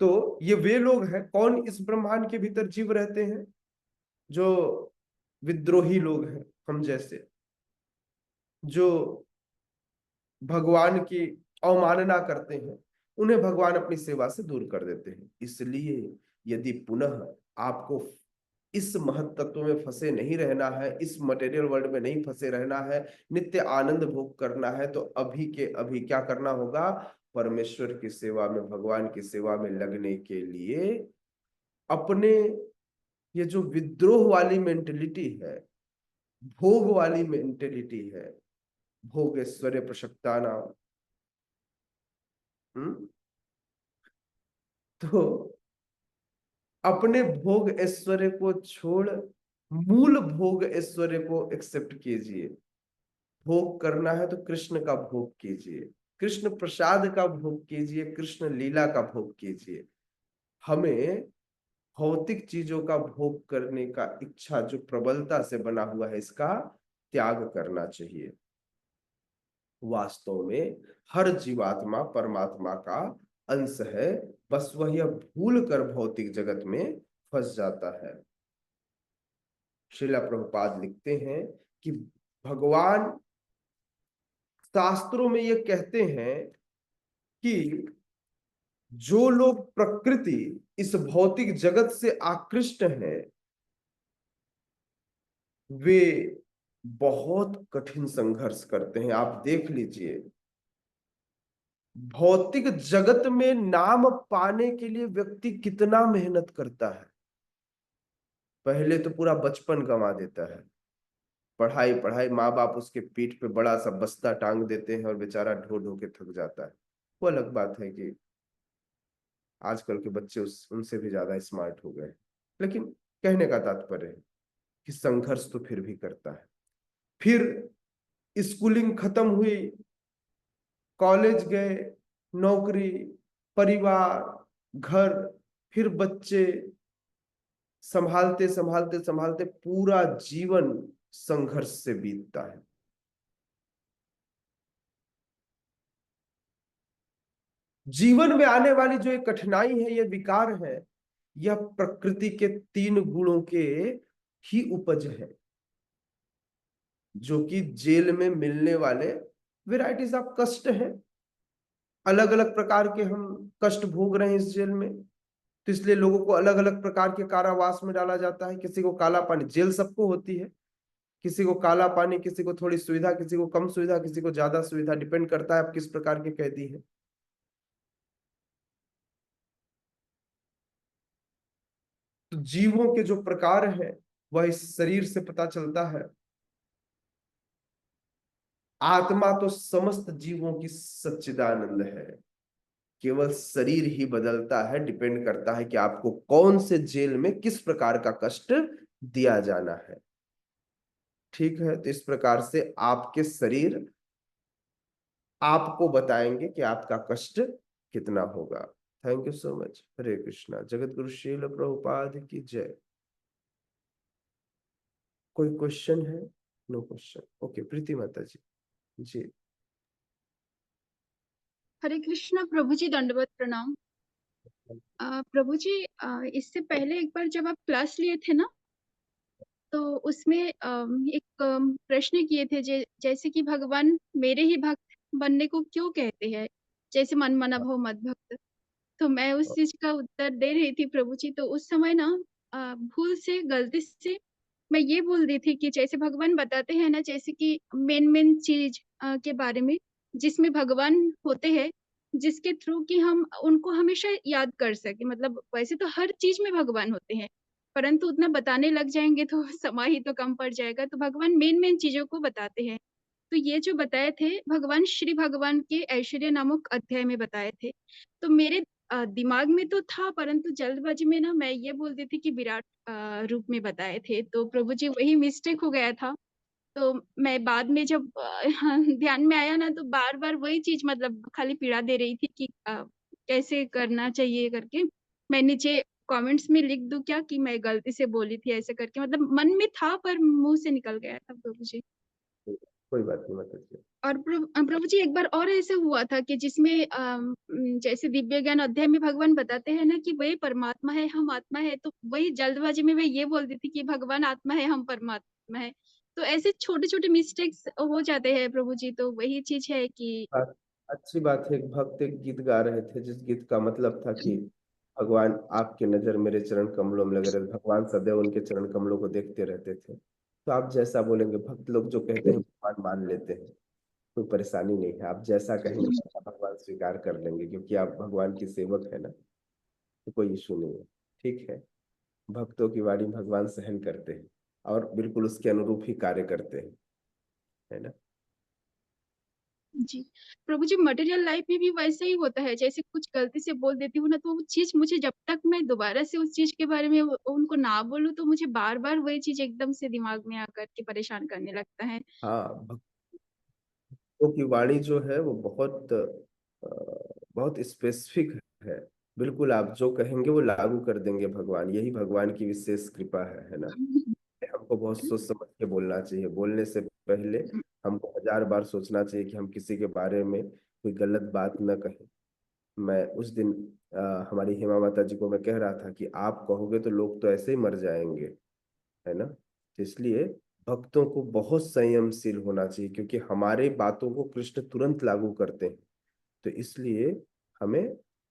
तो ये वे लोग हैं, कौन इस ब्रह्मांड के भीतर जीव रहते हैं? जो विद्रोही लोग हैं, हम जैसे, जो भगवान की अवमानना करते हैं, उन्हें भगवान अपनी सेवा से दूर कर देते हैं। इसलिए यदि पुनः आपको इस महत्त्व में फंसे नहीं रहना है, इस मटेरियल वर्ल्ड में नहीं फंसे रहना है, नित्य आनंद भोग करना है, तो अभी के अभी क्या करना होगा? परमेश्वर की सेवा में, भगवान की सेवा में लगने के लिए अपने ये जो विद्रोह वाली मेंटेलिटी है, भोग वाली मेंटेलिटी है, भोग ऐश्वर्य प्रशक्ता नाम, तो अपने भोग ऐश्वर्य को छोड़ मूल भोग ऐश्वर्य को एक्सेप्ट कीजिए। भोग करना है तो कृष्ण का भोग कीजिए, कृष्ण प्रसाद का भोग कीजिए, कृष्ण लीला का भोग कीजिए। हमें भौतिक चीजों का भोग करने का इच्छा जो प्रबलता से बना हुआ है, इसका त्याग करना चाहिए। वास्तव में हर जीवात्मा परमात्मा का अंश है, बस वह यह भूल कर भौतिक जगत में फंस जाता है। श्रीला प्रभुपाद लिखते हैं कि भगवान शास्त्रों में ये कहते हैं कि जो लोग प्रकृति इस भौतिक जगत से आकृष्ट हैं वे बहुत कठिन संघर्ष करते हैं। आप देख लीजिए, भौतिक जगत में नाम पाने के लिए व्यक्ति कितना मेहनत करता है। पहले तो पूरा बचपन गंवा देता है, पढ़ाई पढ़ाई, माँ बाप उसके पीठ पे बड़ा सा बस्ता टांग देते हैं और बेचारा ढो ढो के थक जाता है। वो अलग बात है कि आजकल के बच्चे उनसे भी ज्यादा स्मार्ट हो गए, लेकिन कहने का तात्पर्य है कि संघर्ष तो फिर भी करता है। फिर स्कूलिंग खत्म हुई, कॉलेज गए, नौकरी, परिवार, घर, फिर बच्चे, संभालते संभालते संभालते पूरा जीवन संघर्ष से बीतता है। जीवन में आने वाली जो एक कठिनाई है, ये विकार है, यह प्रकृति के तीन गुणों के ही उपज है, जो कि जेल में मिलने वाले वेराइटीज ऑफ कष्ट हैं। अलग अलग प्रकार के हम कष्ट भोग रहे हैं इस जेल में, तो इसलिए लोगों को अलग अलग प्रकार के कारावास में डाला जाता है। किसी को काला पानी, जेल सबको होती है, किसी को काला पानी, किसी को थोड़ी सुविधा, किसी को कम सुविधा, किसी को ज्यादा सुविधा, डिपेंड करता है आप किस प्रकार के कैदी हैं। तो जीवों के जो प्रकार है वह इस शरीर से पता चलता है। आत्मा तो समस्त जीवों की सच्चिदानंद है, केवल शरीर ही बदलता है, डिपेंड करता है कि आपको कौन से जेल में किस प्रकार का कष्ट दिया जाना है। ठीक है, तो इस प्रकार से आपके शरीर आपको बताएंगे कि आपका कष्ट कितना होगा। Thank you so much. Hare Krishna. जगत गुरु श्रील प्रभुपाद की जय। कोई क्वेश्चन है? No question. ओके, प्रीति माता जी। जी हरे कृष्णा प्रभु जी, दंडवत प्रणाम। प्रभु जी, इससे पहले एक बार जब आप क्लास लिए थे ना, तो उसमें एक प्रश्न किए थे, जैसे कि भगवान मेरे ही भक्त बनने को क्यों कहते हैं, जैसे मन मना भव मद भक्त। तो मैं उस चीज का उत्तर दे रही थी प्रभु जी। तो उस समय ना भूल से, गलती से मैं ये बोल रही थी कि जैसे भगवान बताते हैं ना, जैसे कि मेन मेन चीज के बारे में, जिसमें भगवान होते हैं, जिसके थ्रू कि हम उनको हमेशा याद कर सके। मतलब वैसे तो हर चीज में भगवान होते हैं, परंतु उतना बताने लग जाएंगे तो समय ही तो कम पड़ जाएगा। तो भगवान मेन मेन चीजों को बताते हैं। तो ये जो बताए थे भगवान, श्री भगवान के ऐश्वर्य नामक अध्याय में बताए थे। तो मेरे दिमाग में तो था, परंतु जल्दबाजी में ना मैं ये बोल रही थी कि विराट रूप में बताए थे। तो प्रभु जी वही मिस्टेक हो गया था। तो मैं बाद में जब ध्यान में आया ना, तो बार बार वही चीज मतलब खाली पीड़ा दे रही थी कि कैसे करना चाहिए करके। मैं नीचे कमेंट्स में लिख दूं क्या कि मैं गलती से बोली थी ऐसे करके, मतलब मन में था पर मुंह से निकल गया था प्रभु जी। कोई बात नहीं माता जी। और प्रभु जी, एक बार और ऐसे हुआ था कि जिसमें जैसे दिव्य ज्ञान अध्याय में भगवान बताते हैं ना कि वही परमात्मा है, हम आत्मा है। तो वही जल्दबाजी में मैं ये बोल दी थी कि भगवान आत्मा है, हम परमात्मा है। तो ऐसे छोटे छोटे मिस्टेक्स हो जाते हैं प्रभु जी। तो वही चीज है कि बात अच्छी बात है। एक भक्त एक गीत गा रहे थे, जिस गीत का मतलब था कि भगवान आपकी नजर मेरे चरण कमलों में लगे रहते, भगवान सदैव उनके चरण कमलों को देखते रहते थे। तो आप जैसा बोलेंगे, भक्त लोग जो कहते हैं भगवान मान लेते हैं, कोई परेशानी नहीं है। आप जैसा कहेंगे वैसा भगवान स्वीकार कर लेंगे, क्योंकि आप भगवान की सेवक है ना। तो कोई इशू नहीं है, ठीक है। भक्तों की वाणी भगवान सहन करते हैं और बिल्कुल उसके अनुरूप ही कार्य करते हैं, है ना। जी प्रभु जी, मटेरियल लाइफ में भी वैसे ही होता है। जैसे कुछ गलती से बोल देती हूँ ना, तो वो चीज मुझे, जब तक मैं दोबारा से उस चीज के बारे में उनको ना बोलूँ, तो मुझे बार बार वही चीज एकदम से दिमाग में आकर के परेशान करने लगता है। हाँ, भक्तों की वाणी जो है वो बहुत स्पेसिफिक है। बिल्कुल आप जो कहेंगे वो लागू कर देंगे भगवान, यही भगवान की विशेष कृपा है ना। हमको बहुत सोच समझ के बोलना चाहिए। बोलने से पहले हमको 1000 बार सोचना चाहिए कि हम किसी के बारे में कोई गलत बात न कहें। मैं उस दिन हमारी हेमा माता जी को मैं कह रहा था कि आप कहोगे तो लोग तो ऐसे ही मर जाएंगे, है ना। तो इसलिए भक्तों को बहुत संयमशील होना चाहिए, क्योंकि हमारे बातों को कृष्ण तुरंत लागू करते हैं। तो इसलिए हमें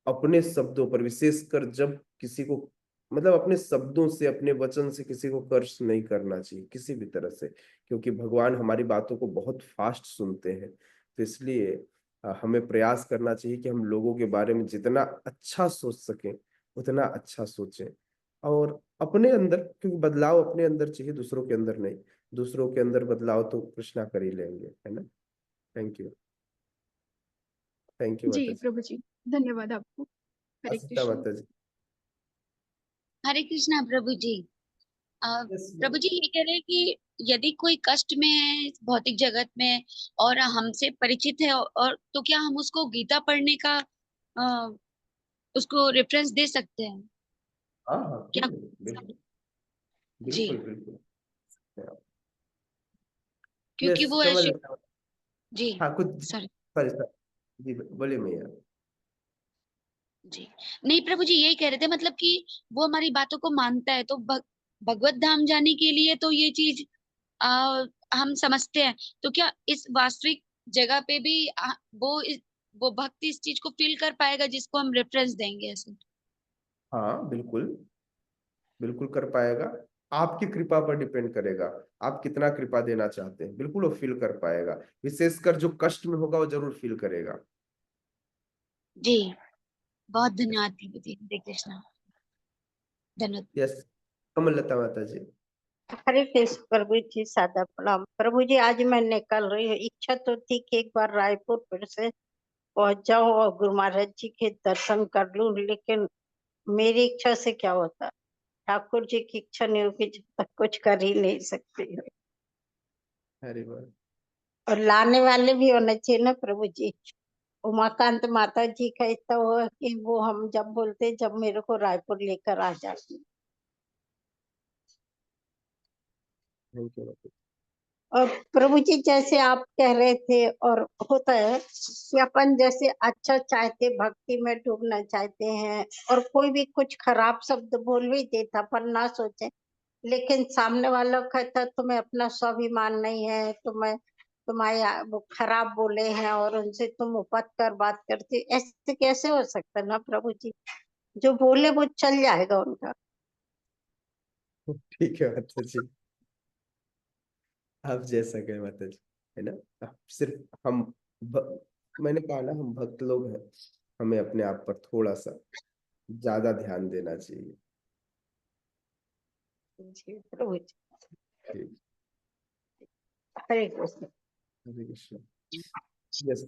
अपने शब्दों पर, विशेषकर जब किसी को, मतलब अपने शब्दों से, अपने वचन से किसी को कर्ष नहीं करना चाहिए किसी भी तरह से, क्योंकि भगवान हमारी बातों को बहुत फास्ट सुनते हैं। तो इसलिए हमें प्रयास करना चाहिए कि हम लोगों के बारे में जितना अच्छा सोच सकें उतना अच्छा सोचें। और अपने अंदर, क्योंकि बदलाव अपने अंदर चाहिए, दूसरों के अंदर नहीं। दूसरों के अंदर बदलाव तो कृष्णा कर ही लेंगे, है ना। Thank you. थैंक यू जी माता जी। प्रभु जी, धन्यवाद आपको। हरे असिता कृष्ण। माता जी। हरे कृष्णा प्रभु जी। यस प्रभु जी ये कह रहे हैं कि यदि कोई कष्ट में है भौतिक जगत में और हमसे परिचित है, और तो क्या हम उसको गीता पढ़ने का अ, उसको रेफरेंस दे सकते हैं हाँ हाँ, क्यों क्या? नहीं, बिल्कुल जी, बिल्कुल बिल्कुल। क्योंकि यस, वो समझ ऐसे। रहा हूँ। जी, हाँ, कुछ सॉरी। सॉरी सॉरी जी, बोलिए मैया। जी, नहीं प्रभु जी यही कह रहे थे, मतलब कि वो हमारी बातों को मानता है, तो भगवत धाम जाने के लिए तो ये चीज आ, हम समझते हैं। तो क्या इस वास्तविक जगह पे भी वो भक्त इस चीज को फील कर पाएगा जिसको हम रेफरेंस देंगे ऐसे? हाँ बिल्कुल, बिल्कुल कर पाएगा। आपकी कृपा पर डिपेंड करेगा, आप कितना कृपा देना चाहते हैं। बिल्कुल वो फील कर पाएगा, विशेषकर जो कष्ट में होगा वो जरूर फील करेगा। जी, बहुत धन्यवाद प्रभु जी, हरे कृष्णा, धन्यवाद। यस, कमललता माता जी। हरे कृष्ण प्रभु जी, सादा प्रणाम प्रभु जी। आज मैं निकल रही हूँ, इच्छा तो थी कि एक बार रायपुर फिर से पहुंच जाऊं और गुरु महाराज जी के दर्शन कर लूं, लेकिन मेरी इच्छा से क्या होता, ठाकुर जी की इच्छा नहीं होगी जब तक कुछ कर ही नहीं सकती हो। अरे वाह। और लाने वाले भी होने चाहिए ना प्रभु जी। उमाकांत माता जी का इतना हुआ कि वो हम जब बोलते, जब मेरे को रायपुर लेकर आ जाती। थैंक यू माता जी। और प्रभु जी जैसे आप कह रहे थे, और होता है कि अपन जैसे अच्छा चाहते, भक्ति में डूबना चाहते हैं, और कोई भी कुछ खराब शब्द बोल भी देता पर ना सोचे, लेकिन सामने वाला कहता तुम्हें अपना स्वाभिमान नहीं है, तुम्हारे वो खराब बोले हैं और उनसे तुम उपत कर बात करते, ऐसे कैसे हो सकता ना प्रभु जी? जो बोले वो चल जाएगा उनका। ठीक है माता जी, आप जैसा कहे माता जी, है ना। सिर्फ हम मैंने कहा ना, हम भक्त लोग हैं, हमें अपने आप पर थोड़ा सा ज्यादा ध्यान देना चाहिए। जी प्रभु जी, ठीक। हरे कृष्ण। हरे कृष्ण। यस,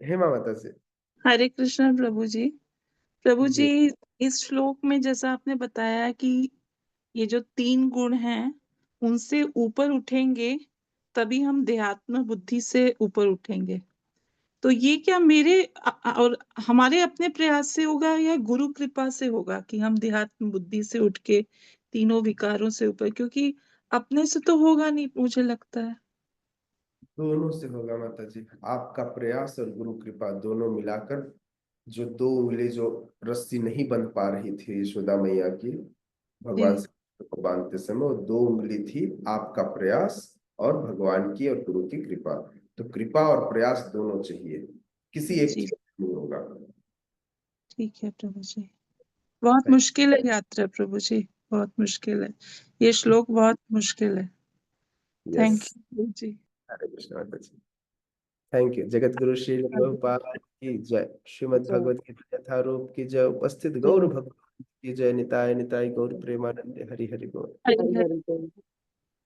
हेमा माता जी। हरे कृष्ण प्रभु जी। प्रभु जी, जी इस श्लोक में जैसा आपने बताया कि ये जो 3 गुण हैं उनसे ऊपर उठेंगे तभी हम देहात्म बुद्धि से ऊपर उठेंगे, तो ये क्या मेरे और हमारे अपने प्रयास से होगा या गुरु कृपा से होगा कि हम देहात्म बुद्धि से उठ के तीनों विकारों से ऊपर, क्योंकि अपने से तो होगा नहीं मुझे लगता है। दोनों से होगा माता जी, आपका प्रयास और गुरु कृपा दोनों मिलाकर। जो 2 उंगली जो रस्सी नहीं बंध पा रही थी यशोदा मैया की, भगवान जी से को बांधते समय, वो 2 उंगली थी आपका प्रयास और भगवान की और गुरु की कृपा। तो कृपा और प्रयास दोनों चाहिए, किसी एक जी चीज नहीं होगा। ठीक है प्रभु जी। बहुत मुश्किल है यात्रा प्रभु जी, बहुत मुश्किल है, ये श्लोक बहुत मुश्किल है। यस, थैंक यू प्रभु जी। हरे कृष्ण माता जी। Thank you. जगत गुरु श्री प्रभुपाद की जय। श्रीमद् जय भगवत गीता यथारूप की जय। उपस्थित गौर जय भगवान की जय। निताय निताय गौर प्रेमानंद हरि हरि बोल। हरि हरि हरि हरि बोल।